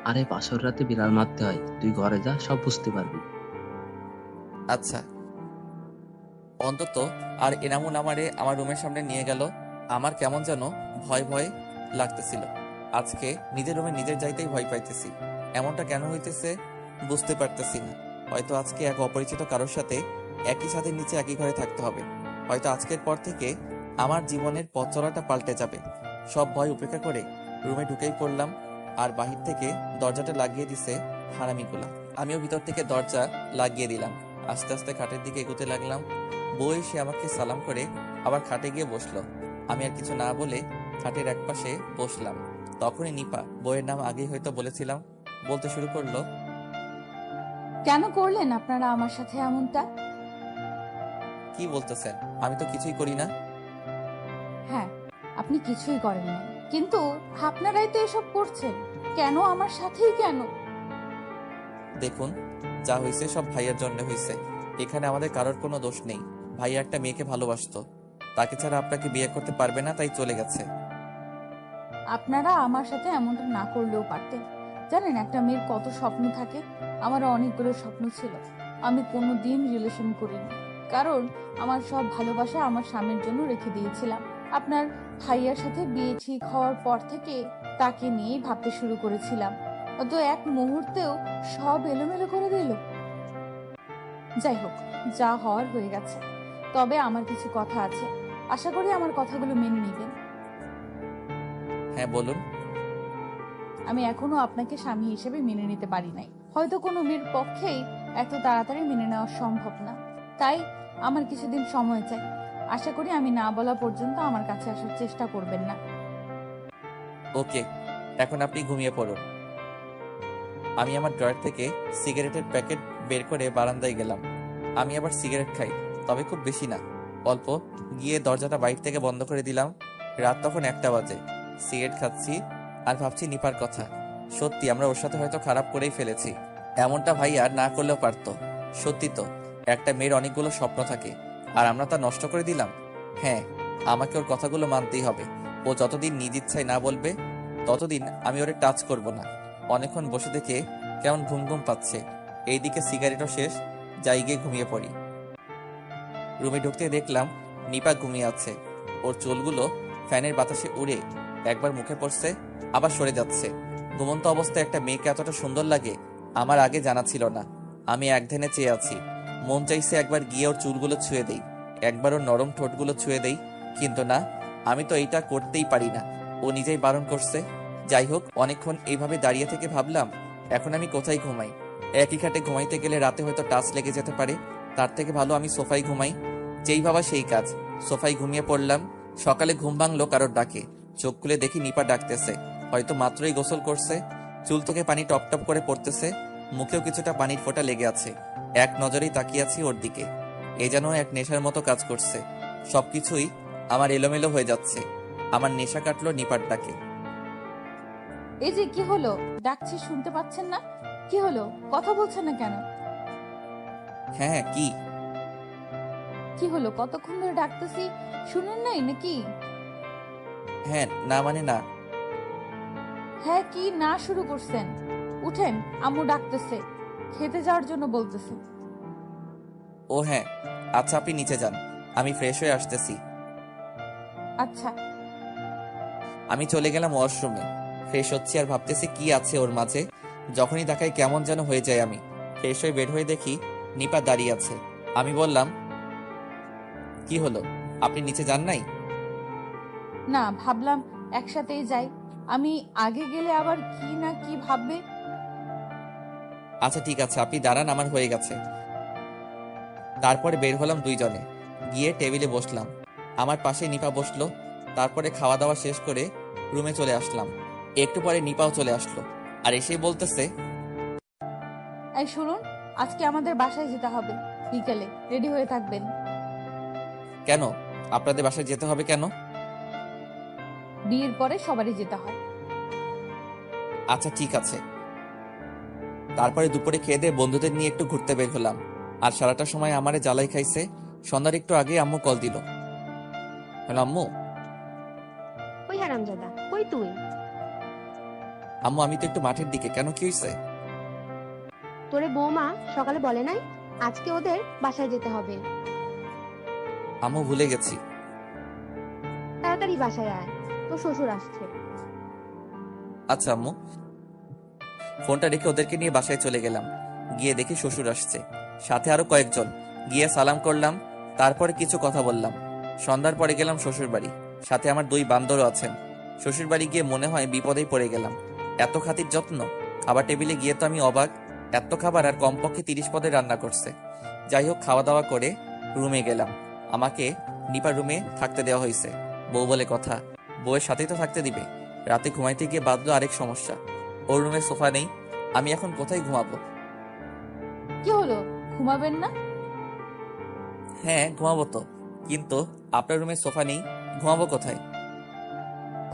আরে বাসর রাতে বিড়াল মারতে হয়, তুই ঘরে যা, সব বুঝতে পারবি। আচ্ছা। অন্তত আর এনামুল আমারে আমার রুমের সামনে নিয়ে গেল। আমার কেমন যেন ভয় ভয় লাগতেছিল। আজকে নিজের রুমে নিজের যাইতেই ভয় পাইতেছি। এমনটা কেন হইতেছে বুঝতে পারতেছি না। হয়তো আজকে এক অপরিচিত কারোর সাথে একই ছাদের নিচে একই ঘরে থাকতে হবে। হয়তো আজকের পর থেকে আমার জীবনের পথ চলাটা পাল্টে যাবে। সব ভয় উপেক্ষা করে রুমে ঢুকেই পড়লাম, আর বাহির থেকে দরজাটা লাগিয়ে দিছে হারামিগুলা। আমিও ভিতর থেকে দরজা লাগিয়ে দিলাম। আস্তে আস্তে খাটের দিকে এগোতে লাগলাম। বউ এসে আমাকে সালাম করে আবার খাটে গিয়ে বসলো। আমি আর কিছু না বলে খাটের একপাশে বসলাম। তখনই নিপা, বউয়ের নাম আগেই হয়তো বলেছিলাম, বলতে শুরু করলো, কেন করলেন আপনারা আমার সাথে এমনটা? কি বলতেছেন? আমি তো কিছুই করি না। হ্যাঁ, আপনি কিছুই করেন না, কিন্তু আপনারাই তো এসব করছেন। কেন আমার সাথেই কেন? দেখুন, যা হয়েছে সব ভাইয়ার জন্য হয়েছে। এখানে আমাদের কারোর কোনো দোষ নেই। ভাইয়া একটা মেয়েকে ভালোবাসতো, তাকে ছাড়া আপনাকে বিয়ে করতে পারবে না, তাই চলে গেছে। আপনারা আমার সাথে এমনটা না করলেও পারতেন। জানেন একটা মেয়ের কত স্বপ্ন থাকে? আমারও অনেকগুলো স্বপ্ন ছিল। আমি কোনো দিন রিলেশন করিনি, কারণ আমার সব ভালোবাসা আমার স্বামীর জন্য রেখে দিয়েছিলাম। আপনার ভাইয়ার সাথে বিয়ে ঠিক হওয়ার পর থেকে তাকে নিয়েই ভাবতে শুরু করেছিলাম। তো এক মুহূর্তেও সব এলোমেলো করে দিল। যাই হোক, যা হওয়ার হয়ে গেছে। তবে আমার কিছু কথা আছে, আশা করি আমার কথাগুলো মেনে নেবেন। হ্যাঁ বলুন। আমি এখনো আপনাকে স্বামী হিসেবে মেনে নিতে পারি নাই। হয়তো কোনো মেয়ের পক্ষেই এত তাড়াতাড়ি মেনে নেওয়া সম্ভব না, তাই আমার কিছুদিন সময় চাই। আশা করি আমি না বলা পর্যন্ত আমার কাছে আসার চেষ্টা করবেন না। ওকে, এখন আপনি ঘুমিয়ে পড়ুন। আমি আমার ড্রয়ার থেকে সিগারেটের প্যাকেট বের করে বারান্দায় গেলাম। আমি আবার সিগারেট খাই, তবে খুব বেশি না, অল্প। গিয়ে দরজাটা বাইর থেকে বন্ধ করে দিলাম। রাত তখন 1টা বাজে। সিগারেট খাচ্ছি আর ভাবছি নিপার কথা। সত্যি আমরা ওর সাথে হয়তো খারাপ করেই ফেলেছি। এমনটা ভাই আর না করলেও পারতো। সত্যি তো, একটা মেয়ের অনেকগুলো স্বপ্ন থাকে, আর আমরা তা নষ্ট করে দিলাম। হ্যাঁ, আমাকে ওর কথাগুলো মানতেই হবে। ও যতদিন নিজ ইচ্ছায় না বলবে, ততদিন আমি ওরে টাচ করব না। অনেকক্ষণ বসে দেখে কেমন ঘুম ঘুম পাচ্ছে। এইদিকে সিগারেটও শেষ, যাই গিয়ে ঘুমিয়ে পড়ি। রুমে ঢুকতে দেখলাম নিপা ঘুমিয়ে আছে। ওর চুলগুলো ফ্যানের বাতাসে উড়ে একবার মুখে পড়ছে, আবার সরে যাচ্ছে। ঘুমন্ত অবস্থায় একটা মেয়েকে এতটা সুন্দর লাগে আমার আগে জানা ছিল না। আমি একধ্যানে চেয়ে আছি। মন চাইছে একবার গিয়ে ওর চুলগুলো ছুঁয়ে দেই, একবার ওর নরম ঠোঁটগুলো ছুঁয়ে দেই, কিন্তু না, আমি তো এইটা করতেই পারি না। ও নিজেই বারণ করছে। যাই হোক, অনেকক্ষণ এইভাবে দাঁড়িয়ে থেকে ভাবলাম, এখন আমি কোথায় ঘুমাই? একই খাটে ঘুমাইতে গেলে রাতে হয়তো টাচ লেগে যেতে পারে। তার থেকে ভালো আমি সোফায় ঘুমাই। যেই ভাবা সেই কাজ, সোফায় ঘুমিয়ে পড়লাম। সকালে ঘুম ভাঙলো কারোর ডাকে। চোখ খুলে দেখি নিপা ডাকতেছে। হয়তো মাত্রই গোসল করছে। চুল থেকে পানি টপ টপ করে পড়তেছে, মুখেও কিছুটা পানির ফোঁটা লেগে আছে। এক নজরেই তাকিয়ে আছি ওর দিকে। এ যেন এক নেশার মতো কাজ করছে। সবকিছুই আমার এলোমেলো হয়ে যাচ্ছে। আমার নেশা কাটলো নিপার ডাকে। এই যে কি হলো, ডাকছি শুনতে পাচ্ছেন না? কি হলো, কথা বলছেন না কেন? হ্যাঁ হ্যাঁ, কি কি হলো, কতক্ষণ ধরে ডাকতেছি, শুনেন নাই নাকি? হ্যাঁ না মানে না। হ্যাঁ কি না শুরু করছেন? উঠেন, আম্মু ডাকতেছে, খেতে যাওয়ার জন্য বলতেছে। ও হ্যাঁ, আচ্ছা আপনি নিচে যান, আমি ফ্রেশ হয়ে আসতেছি। আচ্ছা। আমি চলে গেলাম ওয়াশরুমে। ফ্রেশ হচ্ছি আর ভাবতেছি কি আছে ওর মাঝে। যখনই তাকাই কেমন যেন হয়ে যায় আমি। ফ্রেশ হয়ে বের হয়ে দেখি নিপা দাঁড়িয়ে আছে। আমি বললাম, কি হলো, আপনি নিচে যান নাই? না, ভাবলাম একসাথেই যাই। আমি আগে গেলে আবার কি না কি ভাববে। আচ্ছা ঠিক আছে, আপনি দাঁড়ান, আমার হয়ে গেছে। তারপরে বের হলাম দুইজনে, গিয়ে টেবিলে বসলাম। আমার পাশে নিপা বসলো। তারপরে খাওয়া দাওয়া শেষ করে রুমে চলে আসলাম। একটু পরে নিপাও চলে আসলো আর এসেই বলতেছে, এই শুনুন, আজকে আমাদের বাসায় যেতে হবে, বিকেলে রেডি হয়ে থাকবেন। কেন আপনাদের বাসায় যেতে হবে কেন? বিয়ের পরে সবারই যেতে হয়। আচ্ছা ঠিক আছে। তারপরে দুপুরে খেয়ে দিয়ে বন্ধুদের নিয়ে একটু ঘুরতে বের হলাম। আর সারাটা সময় আমারে জ্বালাই খাইছে। সন্ধ্যার একটু আগে আম্মু কল দিল। হ্যালো আম্মু। ওই হারামজাদা, কই তুই? আম্মু আমি তো একটু মাঠের দিকে। কেন, কি হয়েছে? তোরে বৌমা সকালে বলে নাই আজকে ওদের বাসায় যেতে হবে? আম্মু ভুলে গেছি। তাড়াতাড়ি বাসায় আয়, তোর শ্বশুর আসছে। আচ্ছা আম্মু। ফোনটা রেখে ওদেরকে নিয়ে বাসায় চলে গেলাম। গিয়ে দেখি শ্বশুর আসছে, সাথে আরো কয়েকজন। গিয়ে সালাম করলাম, তারপরে কিছু কথা বললাম। সন্ধ্যার পরে গেলাম শ্বশুর বাড়ি, সাথে আমার 2 বান্দরও আছেন। শ্বশুর বাড়ি গিয়ে মনে হয় বিপদেই পড়ে গেলাম। এত খাতির যত্ন, খাবার টেবিলে গিয়ে তো আমি অবাক। এত খাবার আর কমপক্ষে 30 পদে রান্না করছে। যাই হোক, খাওয়া দাওয়া করে রুমে গেলাম। আমাকে নিপা রুমে থাকতে দেওয়া হয়েছে। বউ বলে কথা, বউয়ের সাথেই তো থাকতে দিবে। রাতে ঘুমাইতে গিয়ে বাঁধলো আরেক সমস্যা, ওর রুমে সোফা নেই। আমি এখন কোথায় ঘুমাবো? কি হলো, ঘুমাবেন না? হ্যাঁ ঘুমাবো তো, কিন্তু আপনার রুমে সোফা নেই, ঘুমাবো কোথায়?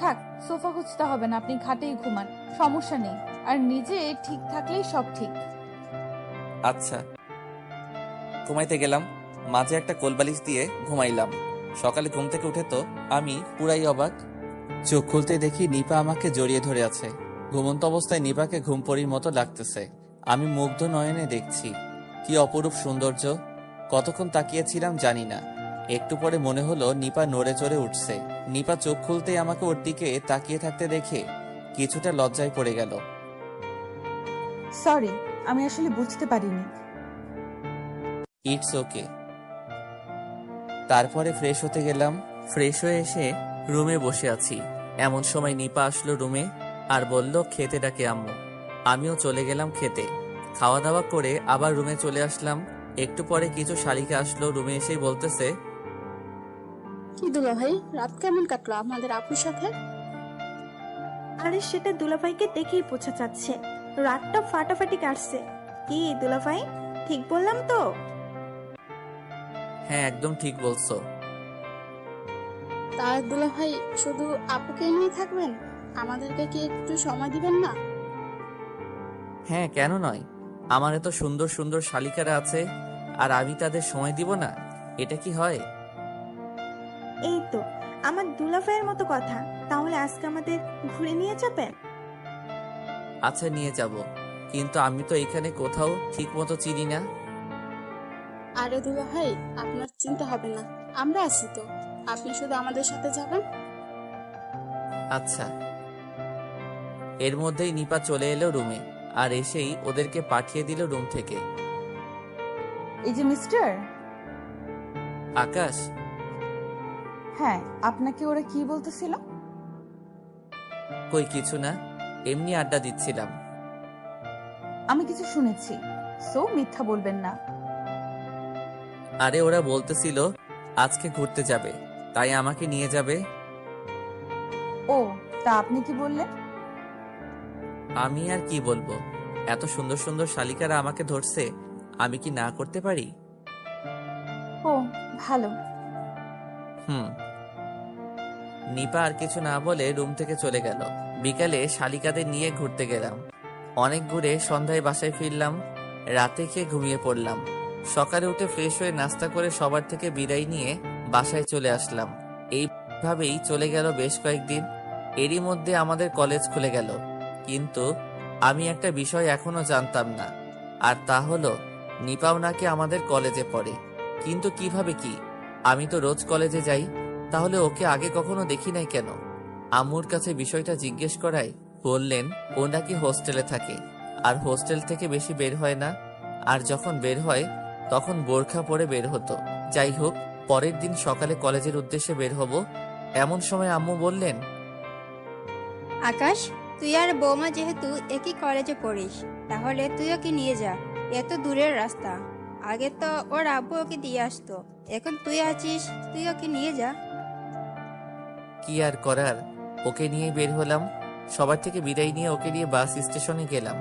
থাক, সোফা খুঁজতে হবে না, আপনি খাটেই ঘুমান, সমস্যা নেই। আর নিজে ঠিক থাকলেই সব ঠিক। আচ্ছা। ঘুমাইতে গেলাম, মাঝে একটা কোলবালিশ দিয়ে ঘুমাইলাম। সকালে ঘুম থেকে উঠে তো আমি পুরাই অবাক। চোখ খুলতে দেখি নিপা আমাকে জড়িয়ে ধরে আছে। ঘুমন্ত অবস্থায় নিপাকে ঘুমপড়ির মতো লাগতেছে। আমি মুগ্ধ নয়নে দেখছি, কি অপরূপ সৌন্দর্য। কতক্ষণ তাকিয়েছিলাম জানি না। একটু পরে মনে হলো নিপা নড়ে চড়ে উঠছে। নিপা চোখ খুলতেই আমাকে ওর দিকে তাকিয়ে থাকতে দেখে কিছুটা লজ্জায় পড়ে গেল। সরি, আমি আসলে বুঝতে পারিনি। It's okay. তারপরে ফ্রেশ হতে গেলাম। ফ্রেশ হয়ে এসে রুমে বসে আছি, এমন সময় নিপা আসলো রুমে আর বলল খেতে ডাকে আম্মু। আমিও চলে গেলাম খেতে। খাওয়া দাওয়া করে আবার রুমে চলে আসলাম। একটু পরে কিছু শালিকা আসলো, রুমে এসেই বলতেছে, কি দুলা ভাই, রাত কেমন কাটলো আমাদের আপুর সাথে? আরে সেটা দুলাভাইকে দেখেই বোঝা যাচ্ছে, রাতটা ফাটাফাটি কাটছে। কি দুলাভাই, ঠিক বললাম তো? হ্যাঁ একদম ঠিক বলছো। তার দুলা ভাই শুধু আপুকে নিয়ে থাকবেন? আমাদেরকে কি একটু সময় দিবেন না? হ্যাঁ কেন নয়, আমার এত সুন্দর সুন্দর শালিকারা আছে আর আমি তাদের সময় দিব না? এটা কি হয়? এই তো আমার দুলাভাইয়ের মতো কথা। তাহলে আজকে আমাদের ঘুরে নিয়ে যাবেন? আচ্ছা নিয়ে যাব, কিন্তু আমি তো এখানে কোথাও ঠিক মতো চিনি না। আরে দুলা ভাই, আপনার চিন্তা হবে না, আমরা আছি তো, আপনি শুধু আমাদের সাথে যাবেন। আচ্ছা। এর মধ্যেই নিপা চলে এলো রুমে, আর এসেই ওদেরকে পাঠিয়ে দিল রুম থেকে। এই যে মিস্টার। আকাশ? হ্যাঁ, আপনাকে ওরা কি বলতেছিল? কই কিছু না, এমনি আড্ডা দিচ্ছিলাম। আমি কিছু শুনেছি, সো মিথ্যা বলবেন না। আরে ওরা বলতেছিল আজকে ঘুরতে যাবে, তাই আমাকে নিয়ে যাবে। ও, তা আপনি কি বললেন? আমি আর কি বলবো, এত সুন্দর সুন্দর শালিকারা আমাকে ধরছে, আমি কি না করতে পারি? ও ভালো। নিপা আর কিছু না বলে রুম থেকে চলে গেল। বিকালে শালিকাদের নিয়ে ঘুরতে গেলাম। অনেক ঘুরে সন্ধ্যায় বাসায় ফিরলাম, রাতে খেয়ে ঘুমিয়ে পড়লাম। সকালে উঠে ফ্রেশ হয়ে নাস্তা করে সবার থেকে বিদায় নিয়ে বাসায় চলে আসলাম। এইভাবেই চলে গেল বেশ কয়েকদিন। এরই মধ্যে আমাদের কলেজ খুলে গেল, কিন্তু আমি একটা বিষয় এখনো জানতাম না, আর তা হলো নিপাও নাকি আমাদের কলেজে পড়ে। কিন্তু কিভাবে কি? আমি তো রোজ কলেজে যাই, তাহলে ওকে আগে কখনো দেখি নাই কেন? আম্মুর কাছে বিষয়টা জিজ্ঞেস করায় বললেন ও নাকি হোস্টেলে থাকে, আর হোস্টেল থেকে বেশি বের হয় না, আর যখন বের হয় তখন বোরখা পরে বের হতো। যাই হোক, পরের দিন সকালে কলেজের উদ্দেশ্যে বের হব, এমন সময় আম্মু বললেন, আকাশ, তুই আর বৌমা যেহেতু একই কলেজে পড়িস, তাহলে তুই ওকে নিয়ে যা। এত দূরের রাস্তা, আগে তো ওর আব্বু ওকে দিয়ে আসতো, এখন তুই আছিস, তুই ওকে নিয়ে যা। কি আর করার, ওকে নিয়ে বের হলাম। সবার থেকে বিদায় নিয়ে ওকে নিয়ে বাস স্টেশনে গেলাম,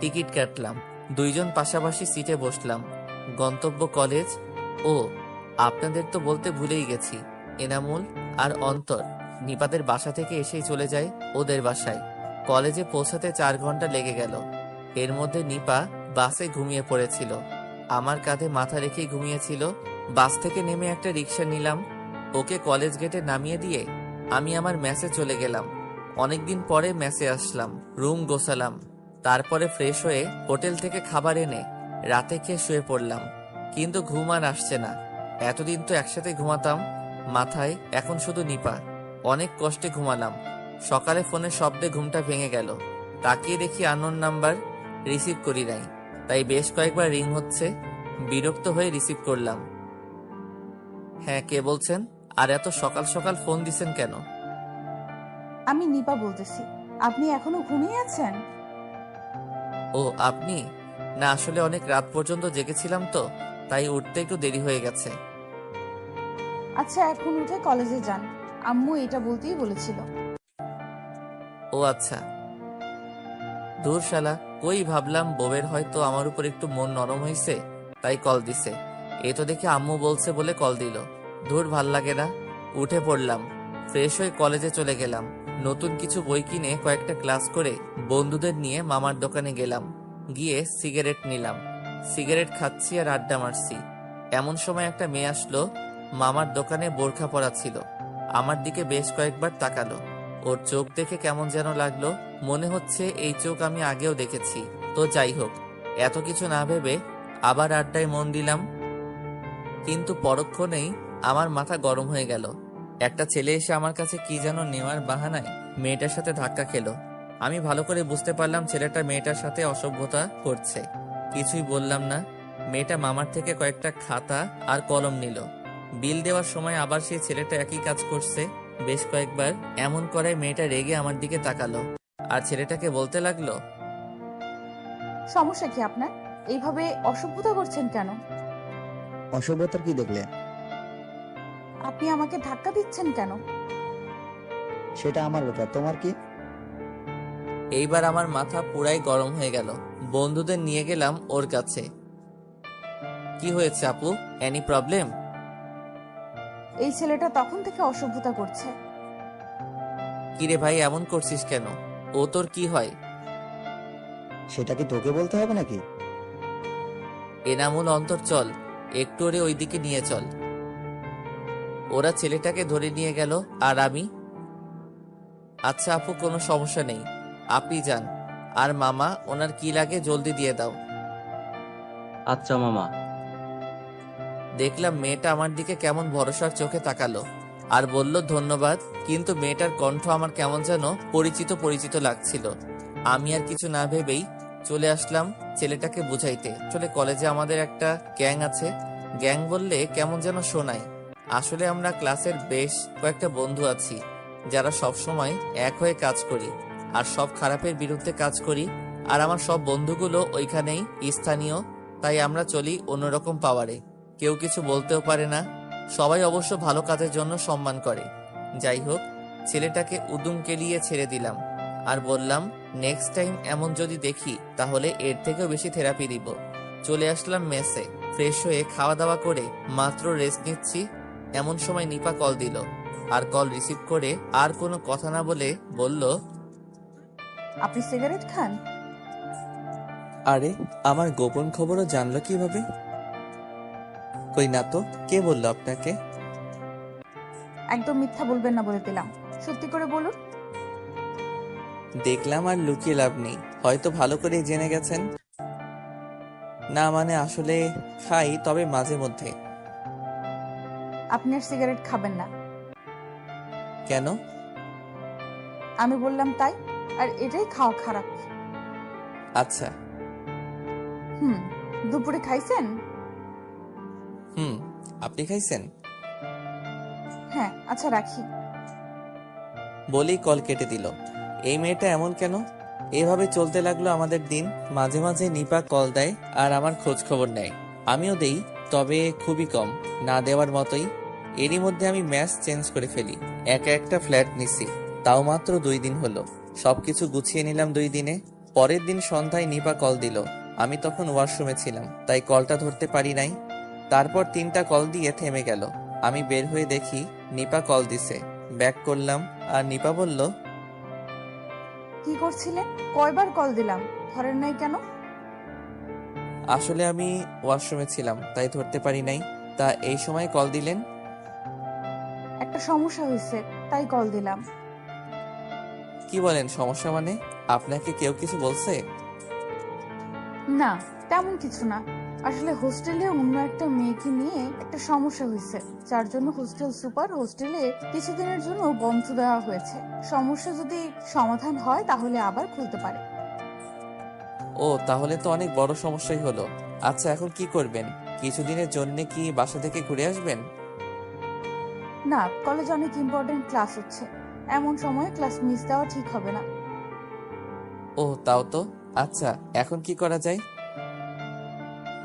টিকিট কাটলাম, দুইজন পাশাপাশি সিটে বসলাম। গন্তব্য কলেজ। ও, আপনাদের তো বলতে ভুলেই গেছি, এনামুল আর অন্তর নিপাদের বাসা থেকে এসেই চলে যায় ওদের বাসায়। কলেজে পৌঁছাতে 4 ঘন্টা লেগে গেল। এর মধ্যে নিপা বাসে ঘুমিয়ে পড়েছিল, আমার কাঁধে মাথা রেখেই ঘুমিয়েছিল। বাস থেকে নেমে একটা রিক্সা নিলাম, ওকে কলেজ গেটে নামিয়ে দিয়ে আমি আমার মেসে চলে গেলাম। অনেকদিন পরে মেসে আসলাম, রুম গোছালাম, তারপরে ফ্রেশ হয়ে হোটেল থেকে খাবার এনে রাতে খেয়ে শুয়ে পড়লাম। কিন্তু ঘুম আর আসছে না। এতদিন তো একসাথে ঘুমাতাম, মাথায় এখন শুধু নিপা। অনেক কষ্টে ঘুমালাম। সকালে ফোনের শব্দে ঘুমটা ভেঙে গেল। তাকিয়ে দেখি আননোন নাম্বার, রিসিভ করি নাই, তাই বেশ কয়েকবার রিং হচ্ছে। বিরক্ত হয়ে রিসিভ করলাম। হ্যাঁ, কে বলছেন? আর এত সকাল সকাল ফোন দিছেন কেন? আমি নিপা বলতেছি। আপনি এখনো ঘুমিয়ে আছেন? ও আপনি? না, আসলে অনেক রাত পর্যন্ত জেগেছিলাম তো, তাই উঠতে একটু দেরি হয়ে গেছে। আচ্ছা, এখন উঠে কলেজে যান, আম্মু এটা বলতেই বলেছিল। ও আচ্ছা। দূর শালা, কই ভাবলাম বউয়ের হয়তো আমার উপর একটু মন নরম হয়েছে, তাই কল দিছে। এ তো দেখে আম্মু বলছে বলে কল দিল। দূর, ভাল লাগে না। উঠে পড়লাম, ফ্রেশ হয়ে কলেজে চলে গেলাম। নতুন কিছু বই কিনে কয়েকটা ক্লাস করে বন্ধুদের নিয়ে মামার দোকানে গেলাম। গিয়ে সিগারেট নিলাম, সিগারেট খাচ্ছি আর আড্ডা মারছি। এমন সময় একটা মেয়ে আসলো, মামার দোকানে বোরখা পরা ছিল। আমার দিকে বেশ কয়েকবার তাকালো। ওর চোখ দেখে কেমন যেন লাগলো, মনে হচ্ছে এই চোখ আমি আগেও দেখেছি। তো যাই হোক, এত কিছু না ভেবে আবার আড্ডায় মন দিলাম। কিন্তু পরক্ষণেই আমার মাথা গরম হয়ে গেল। একটা ছেলে এসে আমার কাছে কি যেন নেওয়ার বাহানায় মেয়েটার সাথে ধাক্কা খেলো। আমি ভালো করে বুঝতে পারলাম ছেলেটা মেয়েটার সাথে অসভ্যতা করছে। কিছুই বললাম না। মেয়েটা মামার থেকে কয়েকটা খাতা আর কলম নিল। বিল দেওয়ার সময় আবার সেই ছেলেটা একই কাজ করছে বেশ কয়েকবার। এমন করে মেয়েটা রেগে আমার দিকে তাকালো আর ছেলেটাকে বলতে লাগলো, সমস্যা কি আপনার? এইভাবে অসভ্যতা করছেন কেন? অসভ্যতার কি দেখলে? আপনি আমাকে ধাক্কা দিচ্ছেন কেন? সেটা আমার ব্যাপার, তোমার কি? এইবার আমার মাথা পুরাই গরম হয়ে গেল। বন্ধুদের নিয়ে গেলাম ওর কাছে। কি হয়েছে আপু, এনি প্রবলেম? এই ছেলেটা তখন থেকে অসভ্যতা করছে। কিরে ভাই, এমন করছিস কেন? ও তোর কি হয়? সেটা কি তোকে বলতে হবে নাকি? এনামুল, অন্তর, চল একটু ওরে ওইদিকে নিয়ে চল। ওরা ছেলেটাকে ধরে নিয়ে গেল আর আমি, আচ্ছা আপু, কোনো সমস্যা নেই, আপনি যান। আর মামা, ওনার কি লাগে জলদি দিয়ে দাও। আচ্ছা মামা। দেখলাম মেয়েটা আমার দিকে কেমন ভরসার চোখে তাকালো আর বলল ধন্যবাদ, কিন্তু মেয়েটার কণ্ঠ আমার কেমন যেন পরিচিত পরিচিত লাগছিল। আমি আর কিছু না ভেবেই চলে আসলাম ছেলেটাকে বুঝাইতে। আসলে কলেজে আমাদের একটা গ্যাং আছে। গ্যাং বললে কেমন যেন শোনায়। আসলে আমরা ক্লাসের বেশ কয়েকটা বন্ধু আছি যারা সব সময় এক হয়ে কাজ করি আর সব খারাপের বিরুদ্ধে কাজ করি। আর আমার সব বন্ধুগুলো ওইখানেই স্থানীয়, তাই আমরা চলি অন্যরকম পাওয়ারে। কেউ কিছু বলতেও পারে না, সবাই অবশ্য ভালো কাজের জন্য সম্মান করে। যাই হোক, ছেলেটাকে উদুম কেলিয়ে ছেড়ে দিলাম আর বললাম নেক্সট টাইম এমন যদি দেখি তাহলে এর থেকেও বেশি থেরাপি দিব। চলে আসলাম মেসে। ফ্রেশ হয়ে খাওয়া দাওয়া করে মাত্র রেস্ট নিচ্ছি, এমন সময় নিপা কল দিল। আর কল রিসিভ করে আর কোনো কথা না বলে বলল, আপনি সিগারেট খান? আরে আমার গোপন খবরও জানলো কিভাবে? কই না তো, কে বললো আপনাকে? একদম মিথ্যা বলবেন না বলে দিলাম, সত্যি করে বলুন। দেখলাম আর লুকিয়ে লাভ নেই, হয়তো ভালো করেই জেনে গেছেন। না মানে আসলে খাই, তবে মাঝে মধ্যে। আপনি আর সিগারেট খাবেন না। কেন? আমি বললাম তাই, আর এটাই খাওয়া খারাপ। আচ্ছা। দুপুরে খাইছেন? আপনি খাইছেন? হ্যাঁ, আচ্ছা রাখি। বলেই কল কেটে দিল। এই মেয়েটা এমন কেন? এভাবে চলতে লাগলো আমাদের দিন। মাঝে মাঝে নিপা কল দেয় আর আমার খোঁজ খবর নেয়, আমিও দেই, তবে খুবই কম, না দেওয়ার মতোই। এরই মধ্যে আমি ম্যাচ চেঞ্জ করে ফেলি, একা একটা ফ্ল্যাট নিছি, তাও মাত্র 2 দিন হলো। সবকিছু গুছিয়ে নিলাম 2 দিনে। পরের দিন সন্ধ্যায় নিপা কল দিল। আমি তখন ওয়াশরুমে ছিলাম, তাই কলটা ধরতে পারি নাই। তারপর 3টা কল দিয়ে থেমে গেল। আমি বের হয়ে দেখি নিপা কল দিছে। ব্যাক করলাম আর নিপা বলল, কি করছিলেন? কয়বার কল দিলাম, ধরেন নাই কেন? আসলে আমি ওয়াশরুমে ছিলাম, তাই ধরতে পারি নাই। তা এই সময় কল দিলেন? একটা সমস্যা হয়েছে, তাই কল দিলাম। কি বলেন সমস্যা মানে? আপনাকে কেউ কিছু বলছে? না, তেমন কিছু না। আসলে হোস্টেলে অন্য একটা মেয়েকে নিয়ে একটা সমস্যা হয়েছে, যার জন্য হোস্টেল সুপার হোস্টেলে কিছুদিনের জন্য বন্ধ দেওয়া হয়েছে। সমস্যা যদি সমাধান হয় তাহলে আবার খুলতে পারে। ও, তাহলে তো অনেক বড় সমস্যাই হলো। আচ্ছা, এখন কি করবেন? কিছুদিনের জন্য কি বাসা থেকে ঘুরে আসবেন? না, কলেজে অনেক ইম্পর্টেন্ট ক্লাস হচ্ছে, এমন সময় ক্লাস মিস দেওয়া ঠিক হবে না। ও, তাও তো। আচ্ছা, এখন কি করা যায়?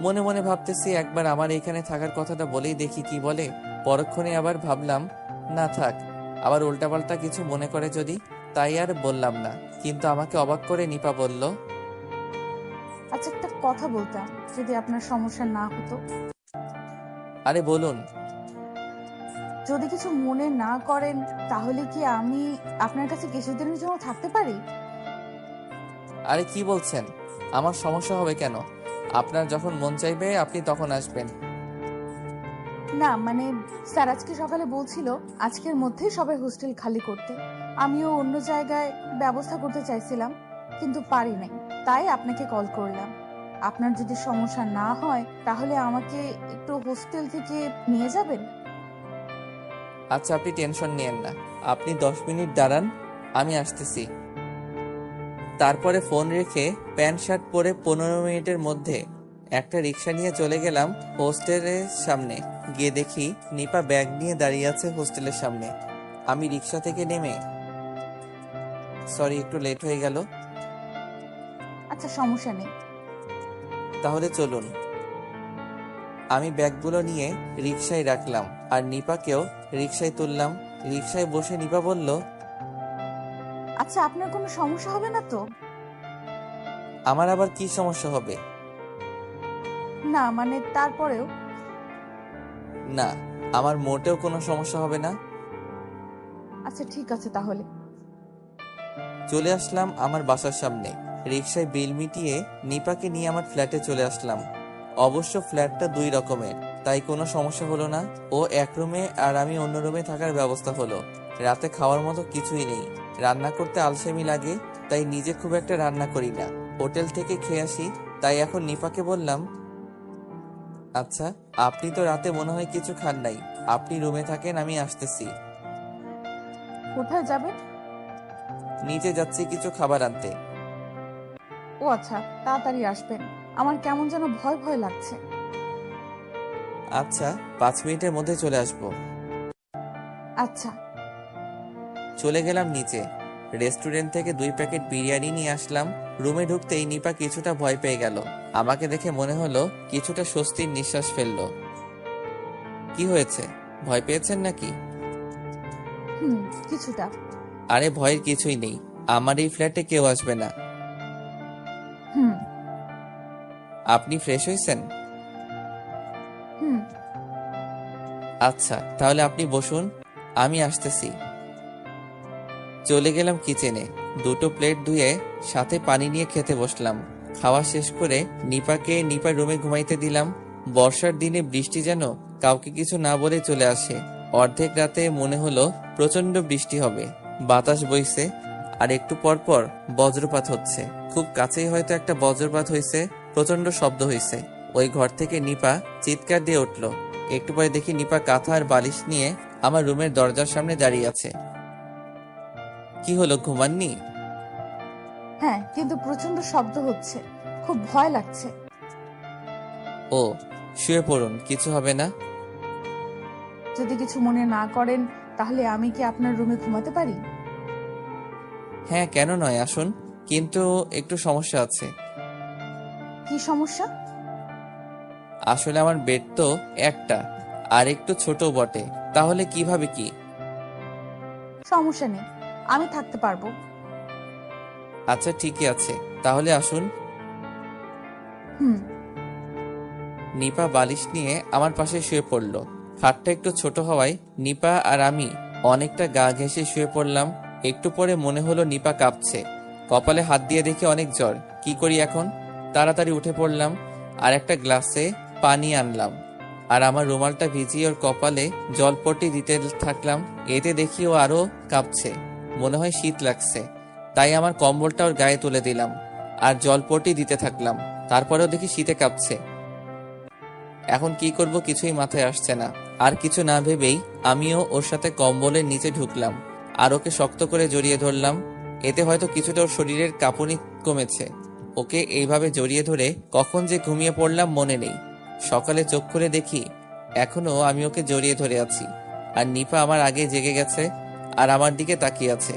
মনে মনে ভাবতেছি একবার আমার এখানে থাকার কথাটা বলেই দেখি কি বলে। পরক্ষণে আবার ভাবলাম না থাক, আবার উল্টাপাল্টা কিছু মনে করে যদি, তাই আর বললাম না। কিন্তু আমাকে অবাক করে নিপা বলল, আচ্ছা, একটা কথা বলতাম, যদি আপনার সমস্যা না হতো। আরে বলুন। যদি কিছু মনে না করেন তাহলে কি আমি আপনার কাছে কিছুদিনের জন্য থাকতে পারি? আরে কি বলছেন? আমার সমস্যা হবে কেন? আপনার যখন মন চাইবে আপনি তখন আসবেন। না মানে, স্যার আজকে সকালে বলছিল আজকের মধ্যেই সবাই হোস্টেল খালি করতে। আমিও অন্য জায়গায় ব্যবস্থা করতে চাইছিলাম, কিন্তু পারি নাই, তাই আপনাকে কল করলাম। আপনার যদি সমস্যা না হয় তাহলে আমাকে একটু হোস্টেল থেকে নিয়ে যাবেন। আচ্ছা, আপনি টেনশন নিয়েন না, আপনি 10 মিনিট দাঁড়ান, আমি আসতেছি। তারপরে ফোন রেখে প্যান্ট শার্ট পরে 15 মিনিটের মধ্যে একটা রিক্সা নিয়ে চলে গেলাম হোস্টেলের সামনে। গিয়ে দেখি নিপা ব্যাগ নিয়ে দাঁড়িয়ে আছে হোস্টেলের সামনে। আমি রিক্সা থেকে নেমে, সরি একটু লেট হয়ে গেল। আচ্ছা, সমস্যা নেই। তাহলে চলুন। আমি ব্যাগগুলো নিয়ে রিক্সায় রাখলাম আর নিপাকেও রিক্সায় তুললাম। রিক্সায় বসে নিপা বলল, আচ্ছা, আপনার কোনো সমস্যা হবে না তো? আমার আবার কি সমস্যা হবে? না মানে, তারপরেও। না, আমার মোটেও কোনো সমস্যা হবে না। আচ্ছা ঠিক আছে তাহলে। চলে আসলাম আমার বাসার সামনে। রিক্সায় বিল মিটিয়ে নিপাকে নিয়ে আমার ফ্ল্যাটে চলে আসলাম। অবশ্য ফ্ল্যাটটা 2 রকমের, তাই কোনো সমস্যা হলো না। ও এক রুমে আর আমি অন্য রুমে থাকার ব্যবস্থা হলো। রাতে খাওয়ার মতো কিছুই নেই, রান্না করতে আলসেমি লাগে, তাই নিজে খুব একটা রান্না করি না, হোটেল থেকে খেয়ে আসি। তাই এখন নিপাকে বললাম, আচ্ছা, আপনি তো রাতে মনে হয় কিছু খান নাই। আপনি রুমে থাকেন, আমি আসতেছি। কোথায় যাবেন? নিচে যাচ্ছি কিছু খাবার আনতে। ও আচ্ছা, তাড়াতাড়ি আসবেন। আমার কেমন যেন ভয় ভয় লাগছে। আচ্ছা, 5 মিনিটের মধ্যে চলে আসবো। আচ্ছা। চলে গেলাম নিচে। রেস্টুরেন্ট থেকে 2 প্যাকেট বিরিয়ানি নিয়ে আসলাম। রুমে ঢুকতেই নিপা কিছুটা ভয় পেয়ে গেল। আমাকে দেখে মনে হলো কিছুটা স্বস্তির নিঃশ্বাস ফেললো। কি হয়েছে, ভয় পেয়েছেন নাকি? কিছুটা। আরে ভয়ের কিছুই নেই, আমার এই ফ্ল্যাটে কেউ আসবে না। হুম আপনি ফ্রেশ হয়েছেন? হুম আচ্ছা, তাহলে আপনি বসুন, আমি আসতেছি। চলে গেলাম কিচেনে। 2 প্লেট ধুয়ে সাথে পানি নিয়ে খেতে বসলাম। খাওয়া শেষ করে নিপার রুমে ঘুমাইতে দিলাম। বর্ষার দিনে বৃষ্টি যেন কাউকে কিছু না বলে চলে আসে। অর্ধেক রাতে মনে হলো প্রচন্ড বৃষ্টি হবে। বাতাস বইছে, আর একটু পর পর বজ্রপাত হচ্ছে। খুব কাছেই হয়তো একটা বজ্রপাত হয়েছে, প্রচন্ড শব্দ হয়েছে। ওই ঘর থেকে নিপা চিৎকার দিয়ে উঠল। একটু পরে দেখি নিপা কাঁথা আর বালিশ নিয়ে আমার রুমের দরজার সামনে দাঁড়িয়ে আছে। কি হলো, ঘুমাননি? হ্যাঁ, কিন্তু প্রচন্ড শব্দ হচ্ছে, খুব ভয় লাগছে। ও, শুয়ে পড়ুন, কিছু হবে না। যদি কিছু মনে না করেন তাহলে আমি কি আপনার রুমে ঘুমাতে পারি? হ্যাঁ, কেন নয়, আসুন। কিন্তু একটু সমস্যা আছে। কি সমস্যা? আসলে আমার বেড তো একটা, আর একটু ছোট বটে। তাহলে কিভাবে কি? সমস্যা নেই, আমি থাকতে পারবো। আচ্ছা, ঠিকই আছে, তাহলে আসুন। হুম নিপা বালিশ নিয়ে আমার পাশে শুয়ে পড়ল। খাটটা একটু ছোট হওয়ায় নিপা আর আমি অনেকটা গা ঘেঁষে শুয়ে পড়লাম। একটু পরে মনে হলো নিপা কাঁপছে। কপালে হাত দিয়ে দেখে অনেক জ্বর। কি করি এখন? তাড়াতাড়ি উঠে পড়লাম আর একটা গ্লাসে পানি আনলাম, আর আমার রুমালটা ভিজিয়ে ওর কপালে জলপট্টি দিতে থাকলাম। এতে দেখি ও আরো কাঁপছে, মনে হয় শীত লাগছে। তাই আমার কম্বলটা ওর গায়ে তুলে দিলাম আর জলপট্টি দিতে থাকলাম। তারপরেও দেখি শীতে কাঁপছে। এখন কি করব কিছুই মাথায় আসছে না। আর কিছু না ভেবেই আমিও ওর সাথে কম্বলের নিচে ঢুকলাম আর ওকে শক্ত করে জড়িয়ে ধরলাম। এতে হয়তো কিছুটা ওর শরীরের কাঁপুনি কমেছে। ওকে এইভাবে জড়িয়ে ধরে কখন যে ঘুমিয়ে পড়লাম মনে নেই। সকালে চোখ খুলে দেখি এখনো আমি ওকে জড়িয়ে ধরে আছি, আর নিপা আমার আগে জেগে গেছে আর আমার দিকে তাকিয়ে আছে।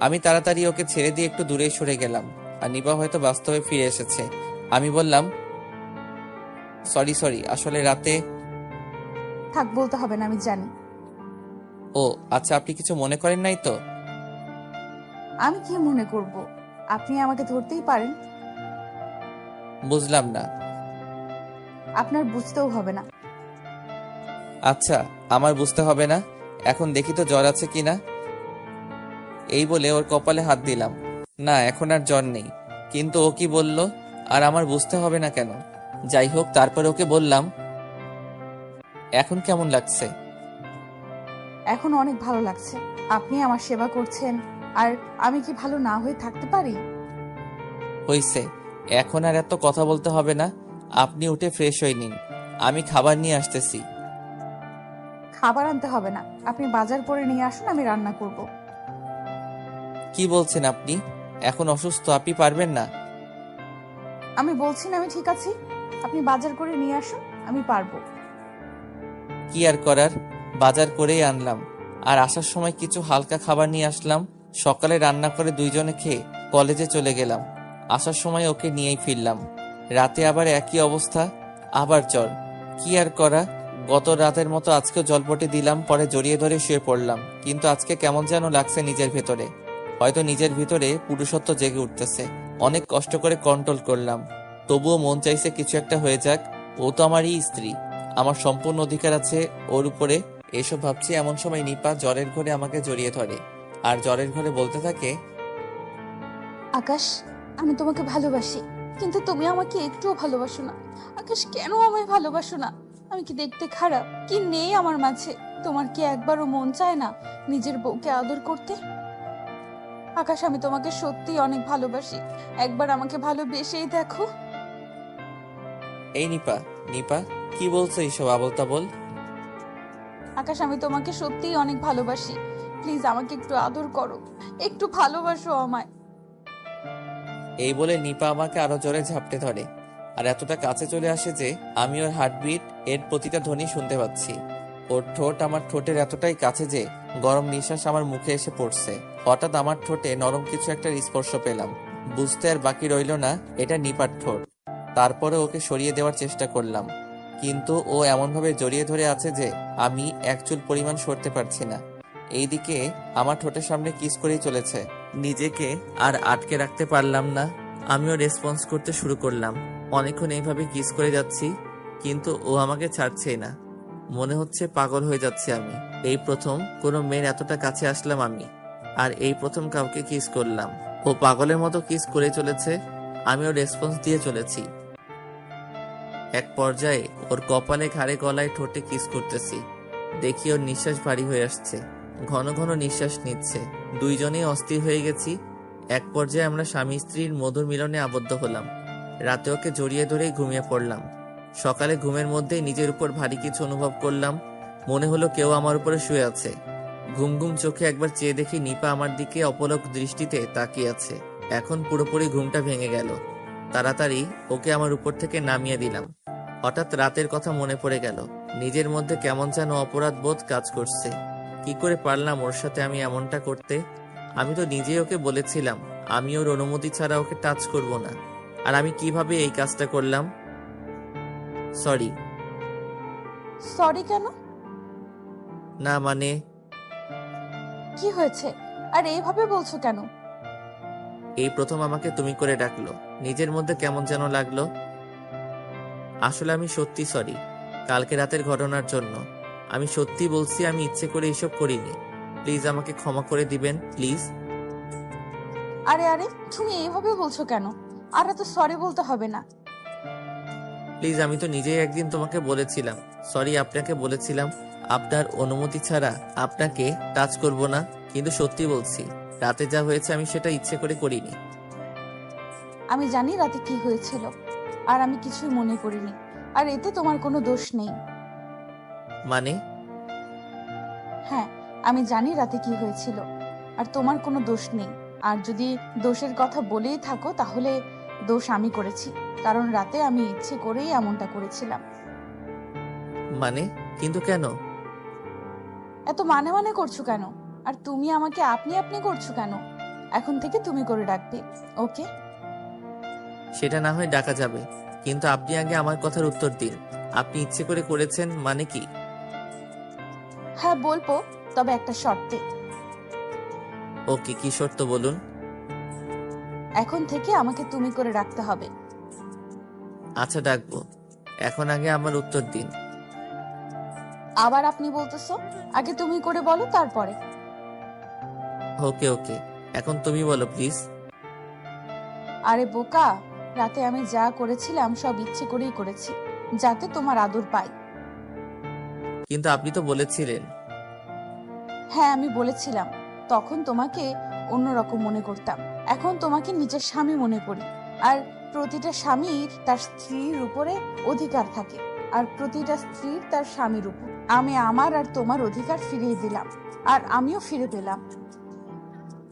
আমি তাড়াতাড়ি ওকে ছেড়ে দিয়ে একটু দূরে সরে গেলাম, আর নিপা হয়তো বাস্তবে ফিরে এসেছে। আমি বললাম, সরি, আসলে রাতে। থাক, বলতে হবে না, আমি জানি। ও আচ্ছা, আপনি কিছু মনে করেন নাই তো? আমি কি মনে করব? আপনি আমাকে ধরতেই পারেন। বুঝলাম না। আপনার বুঝতেও হবে না। আচ্ছা, আমার বুঝতে হবে না। এখন দেখি তো জ্বর আছে কিনা। এই বলে ওর কপালে হাত দিলাম। না, এখন আর জ্বর নেই। কিন্তু ও কি বলল, আর আমার বুঝতে হবে না কেন? যাই হোক, তারপর ওকে বললাম, এখন কেমন লাগছে? এখন অনেক ভালো লাগছে। আপনি আমার সেবা করছেন, আর আমি কি ভালো না হয়ে থাকতে পারি? হইছে, এখন আর এত কথা বলতে হবে না। আপনি উঠে ফ্রেশ হয়ে নিন, আমি খাবার নিয়ে আসতেছি। খাবার আনতে হবে না, আপনি বাজার করে নিয়ে আসুন, আমি রান্না করব। কি বলছেন আপনি? এখন অসুস্থ, আপনি পারবেন না। আমি বলছি না আমি ঠিক আছি। আপনি বাজার করে নিয়ে আসুন, আমি পারবো। কি আর করার, বাজার করেই আনলাম। আর আসার সময় কিছু হালকা খাবার নিয়ে আসলাম। সকালে রান্না করে দুইজনে খেয়ে কলেজে চলে গেলাম। আসার সময় ওকে নিয়েই ফিরলাম। রাতে আবার একই অবস্থা, আবার জ্বর। কি আর করা, গত রাতের মতো আজকেও জলপটে দিলাম, পরে জড়িয়ে ধরে শুয়ে পড়লাম। কিন্তু আজকে কেমন যেন লাগছে নিজের ভেতরে। হয়তো নিজের ভিতরে পুরুষত্ব জেগে উঠতেছে। অনেক কষ্ট করে কন্ট্রোল করলাম, তবুও মন চাইছে কিছু একটা হয়ে যাক। ও তো আমারই স্ত্রী, আমার সম্পূর্ণ অধিকার আছে ওর উপরে। এসব ভাবছি এমন সময় নিপা জ্বরের ঘরে আমাকে জড়িয়ে ধরে আর জ্বরের ঘরে বলতে থাকে, আকাশ, আমি তোমাকে ভালোবাসি, কিন্তু তুমি আমাকে একটুও ভালোবাসো না। আকাশ, কেন আমায় ভালোবাসো না? আমি কি দেখতে খারাপ? কি নেই আমার মাঝে? তোমার কি একবারও মন চায় না নিজের বউকে আদর করতে? আকাশ, আমি তোমাকে সত্যি অনেক ভালোবাসি, একবার আমাকে ভালোবেসেই দেখো। এই নিপা, নিপা, কি বলছো এইসব আবল তাবল? আকাশ, আমি তোমাকে সত্যিই অনেক ভালোবাসি। প্লিজ আমাকে একটু আদর করো, একটু ভালোবাসো আমায়। এই বলে নিপা আমাকে আরো জোরে ঝাপটে ধরে আর এতটা কাছে চলে আসে যে আমি ওর হার্টবিট এর প্রতিটা ধ্বনি শুনতে পাচ্ছি। ওর ঠোঁট আমার ঠোঁটের এতটাই কাছে যে গরম নিঃশ্বাস আমার মুখে এসে পড়ছে। হঠাৎ আমার ঠোঁটে নরম কিছু একটা স্পর্শ পেলাম। বুঝতে আর বাকি রইল না এটা নিপার ঠোঁট। তারপরে ওকে সরিয়ে দেওয়ার চেষ্টা করলাম, কিন্তু ও এমনভাবে জড়িয়ে ধরে আছে যে আমি এক চুল পরিমাণ সরতে পারছি না। এইদিকে আমার ঠোঁটের সামনে কিস করেই চলেছে। নিজেকে আর আটকে রাখতে পারলাম না, আমিও রেসপন্স করতে শুরু করলাম। অনেকক্ষণ এইভাবে কিস করে যাচ্ছি, কিন্তু ও আমাকে ছাড়ছেই না। মনে হচ্ছে পাগল হয়ে যাচ্ছে আমি। এই প্রথম কোনো মেয়ের এতটা কাছে আসলাম আমি, আর এই প্রথম কাউকে কিস করলাম। ও পাগলের মতো কিস করে চলেছে, আমিও রেসপন্স দিয়ে চলেছি। এক পর্যায়ে ওর কপালে, ঘাড়ে, গলায়, ঠোঁটে কিস করতেছি। দেখি ওর নিঃশ্বাস ভারী হয়ে আসছে, ঘন ঘন নিঃশ্বাস নিচ্ছে। দুইজনেই অস্থির হয়ে গেছি। এক পর্যায়ে আমরা স্বামী স্ত্রীর মধুর মিলনে আবদ্ধ হলাম। রাতে ওকে জড়িয়ে ধরেই ঘুমিয়ে পড়লাম। সকালে ঘুমের মধ্যেই নিজের উপর ভারী কিছু অনুভব করলাম। মনে হলো কেউ আমার উপরে শুয়ে আছে। ঘুম ঘুম চোখে একবার চেয়ে দেখি নিপা আমার দিকে অপলক দৃষ্টিতে তাকিয়ে আছে। এখন পুরোপুরি ঘুমটা ভেঙে গেল। তাড়াতাড়ি ওকে আমার উপর থেকে নামিয়ে দিলাম। হঠাৎ রাতের কথা মনে পড়ে গেল। নিজের মধ্যে কেমন যেন অপরাধ বোধ কাজ করছে। কি করে পারলাম ওর সাথে আমি এমনটা করতে? আমি তো নিজেই ওকে বলেছিলাম আমি ওর অনুমতি ছাড়া ওকে টাচ করব না। আর আমি কিভাবে এই কাজটা করলাম? সরি। সরি কেন? না মানে কি হয়েছে? আর এইভাবে বলছো কেন? এই প্রথম আমাকে তুমি করে ডাকলো, নিজের মধ্যে কেমন যেন লাগলো। আসলে আমি সত্যি সরি কালকে রাতের ঘটনার জন্য। আমি সত্যি বলছি, আমি ইচ্ছে করে এসব করিনি। প্লিজ আমাকে ক্ষমা করে দিবেন, প্লিজ। আরে আরে, তুমি এইভাবে বলছো কেন? আর এত সরি বলতে হবে না। প্লিজ, আমি তো নিজেই একদিন তোমাকে বলেছিলাম, সরি আপনাকে বলেছিলাম আপনার অনুমতি ছাড়া আপনাকে টাচ করব না। কিন্তু সত্যি বলছি, রাতে যা হয়েছে আমি সেটা ইচ্ছে করে করিনি। আমি জানি রাতে কি হয়েছিল, আর আমি কিছুই মনে করিনি। আর এতে তোমার কোনো দোষ নেই। মানে? হ্যাঁ, আমি জানি রাতে কি হয়েছিল, আর তোমার কোনো দোষ নেই। আর যদি দোষের কথা বলেই থাকো তাহলে দোষ আমি করেছি, কারণ রাতে আমি ইচ্ছে করেই এমনটা করেছিলাম। মানে? কিন্তু কেন? এত মানে মানে করছো কেন? আর তুমি আমাকে আপনি আপনি করছো কেন? এখন থেকে তুমি করে ডাকবে, ওকে? সেটা না হয় ডাকা যাবে, কিন্তু আপনি আগে আমার কথার উত্তর দিন। আপনি ইচ্ছে করে করেছেন মানে কি? হ্যাঁ বলবো, তবে একটা শর্তে। ওকে, কি শর্ত বলুন? এখন থেকে আমাকে তুমি করে ডাকতে হবে। আচ্ছা, ডাকবো। এখন আগে আমার উত্তর দিন। আবার আপনি বলতেছো? আগে তুমি করে বলো, তারপরে। ওকে ওকে, এখন তুমি বলো প্লিজ। আরে বোকা, রাতে আমি যা করেছিলাম সব ইচ্ছে করেই করেছি, যাতে তোমার আদর পাই। কিন্তু আপনি তো বলেছিলেন। হ্যাঁ আমি বলেছিলাম, তখন তোমাকে অন্যরকম মনে করতাম। এখন তোমাকে নিজের স্বামী মনে করি। আর প্রতিটা স্বামীর তার স্ত্রীর উপরে অধিকার থাকে, আর প্রতিটা স্ত্রীর তার স্বামীর উপর। আমি আমার আর তোমার অধিকার ফিরিয়ে দিলাম, আর আমিও ফিরে পেলাম।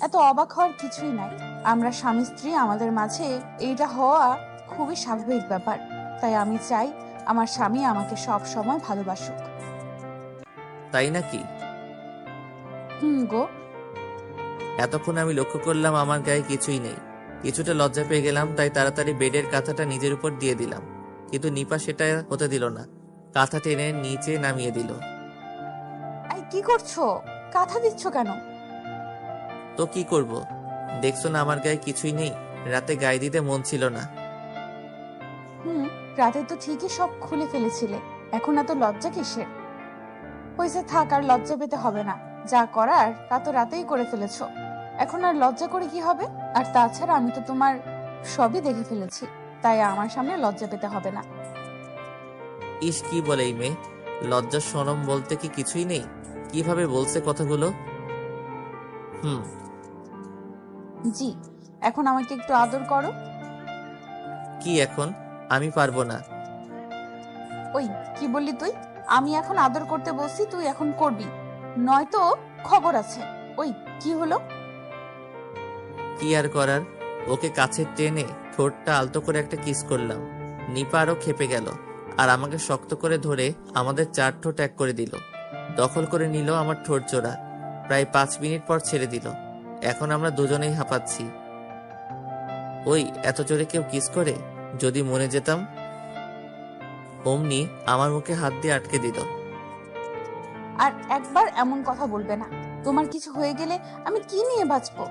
এত অবাক হওয়ার কিছুই নাই। আমরা স্বামী স্ত্রী, আমাদের মাঝে এইটা হওয়া খুবই স্বাভাবিক ব্যাপার। তাই আমি চাই আমার স্বামী আমাকে সব সময় ভালোবাসুক। তাই নাকি? গো। এতক্ষণ আমি লক্ষ্য করলাম আমার গায়ে কিছুই নেই। কিছুটা লজ্জা পেয়ে গেলাম, তাই তাড়াতাড়ি বেডের কাঁথাটা নিজের উপর দিয়ে দিলাম। কিন্তু নিপা সেটা হতে দিল না, কাঁথা টেনে নিচে নামিয়ে দিল। এই কি করছো? কাঁথা দিচ্ছ কেন? তো কি করব? দেখছো না আমার গায়ে কিছুই নেই। রাতে গায়ে দিতে মন ছিল না। রাতে তো ঠিকই সব খুলে ফেলেছিলে, এখন এত লজ্জা কিসের? হয়েছে, থাক, আর লজ্জা পেতে হবে না। যা করার তা তো রাতেই করে ফেলেছো, এখন আর লজ্জা করে কি হবে? আর তাছাড়া আমি তো তোমার সবই দেখে ফেলেছি, তাই আমার সামনে লজ্জা পেতে হবে না। ইস, কি বলে এই মেয়ে! লজ্জা শরম বলতে কি কিছুই নেই? কিভাবে বলছে কথাগুলো! জি, এখন আমাকে একটু আদর করো। কি এখন? আমি পারবো না। ওই কি বললি তুই? আমি এখন আদর করতে বসছি, তুই এখন করবি, নয়তো খবর আছে। ওই কি হলো? কি আর করার, ওকে কাছে টেনে ঠোঁটটা আলতো করে একটা কিস করলাম। নিপা আরো খেপে গেল আর আমাকে শক্ত করে ধরে আমাদের 4 ঠোঁট এক করে দিল। দখল করে নিল আমার ঠোঁট জোড়া। প্রায় 5 মিনিট পর ছেড়ে দিল। এখন আমরা দুজনেই হাঁপাচ্ছি। ওই এত জোরে কেউ কিস করে? যদি মরে যেতাম। অমনি আমার মুখে হাত দিয়ে আটকে দিল। আর একবার এমন কথা বলবে না। তোমার কিছু হয়ে গেলে আমি কি নিয়ে বাঁচবো?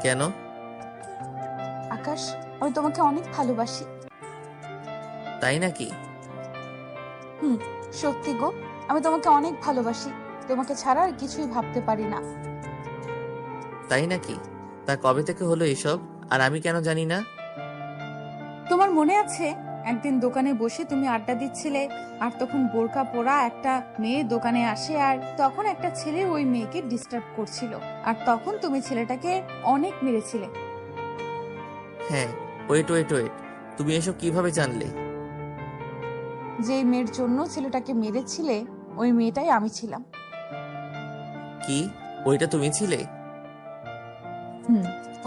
কেন? আকাশ, আমি তোমাকে অনেক ভালোবাসি। তাই নাকি? সত্যি গো, আমি তোমাকে অনেক ভালোবাসি। তোমাকে ছাড়া আর কিছুই ভাবতে পারি না। তাই নাকি? তা কবে থেকে হলো এসব, আর আমি কেন জানি না? তোমার মনে আছে একদিন দোকানে বসে তুমি আড্ডা দিচ্ছিলে, আর তখন বোরকা পরা একটা মেয়ে দোকানে আসে, আর তখন একটা ছেলে ওই মেয়েকে ডিস্টার্ব করছিল, আর তখন তুমি ছেলেটাকে অনেক মেরেছিলে। হ্যাঁ, ওয়েট, তুমি এসব কিভাবে জানলে? যে মেয়ের জন্য ছেলেটাকে মেরেছিলে ওই মেয়েটাই আমি ছিলাম। কি, ওইটা তুমি ছিলে?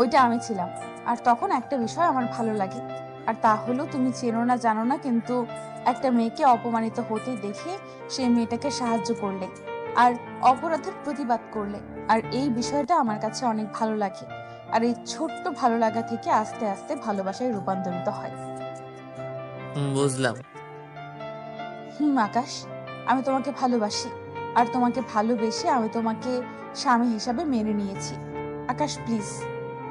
ওইটা আমি ছিলাম। আর তখন একটা বিষয় আমার ভালো লাগে, আর তা হলো তুমি চেনো না জানো না, কিন্তু একটা মেয়েকে অপমানিত হতে দেখে সেই মেয়েটাকে সাহায্য করলে আর অপরাধের প্রতিবাদ করলে। আর এই বিষয়টা আমার কাছে অনেক ভালো লাগে। আর এই ছোট্ট ভালো লাগা থেকে আস্তে আস্তে ভালোবাসায় রূপান্তরিত হয়। বুঝলাম। আকাশ, আমি তোমাকে ভালোবাসি, আর তোমাকে ভালোবেসে আমি তোমাকে স্বামী হিসাবে মেনে নিয়েছি। আকাশ প্লিজ,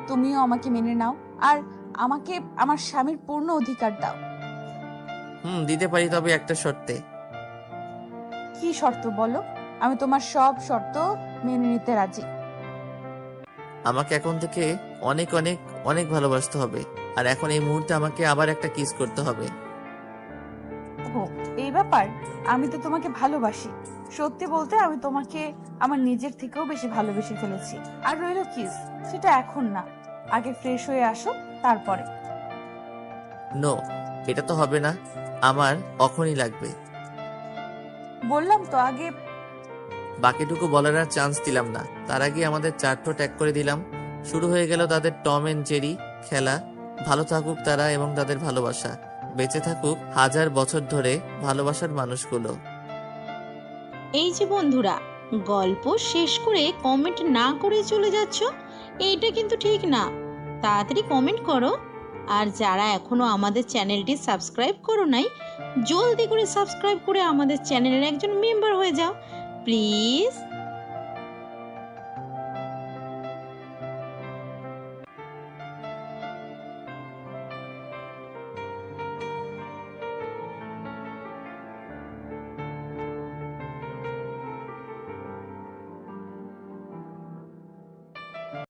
তুমিও আমাকে মেনে নাও আর আমাকে আমার স্বামীর পূর্ণ অধিকার দাও। দিতে পারি, তবে একটা শর্তে। কি শর্ত বলো? আমি তোমার সব শর্ত মেনে নিতে রাজি। আমাকে এখন থেকে অনেক অনেক অনেক ভালোবাসতে হবে, আর এখন এই মুহূর্তে আমাকে আবার একটা কিস করতে হবে। ও এই ব্যাপার? আমি তো তোমাকে ভালোবাসি। সত্যি বলতে আমি তোমাকে আমার নিজের থেকেও বেশি ভালোবেসে ফেলেছি। আর রইল কিস, সেটা এখন না, আগে ফ্রেশ হয়ে আসো তারপরে। নো, এটা তো হবে না, আমার এখনই লাগবে। বললাম তো আগে। বাকিটুকু বলার আর চান্স দিলাম না, তার আগে আমাদের 4 ঠোঁট এক করে দিলাম। শুরু হয়ে গেল তাদের টম এন্ড জেরি খেলা। ভালো থাকুক তারা এবং তাদের ভালোবাসা, বেঁচে থাকুক 1000 বছর ধরে ভালোবাসার মানুষগুলো। এই যে বন্ধুরা, গল্প শেষ করে কমেন্ট না করে চলে যাচ্ছ, এইটা কিন্তু ঠিক না। তাড়াতাড়ি কমেন্ট করো। আর যারা এখনো আমাদের চ্যানেলটি সাবস্ক্রাইব করো নাই, জলদি করে সাবস্ক্রাইব করে আমাদের চ্যানেলের একজন মেম্বার হয়ে যাও প্লিজ।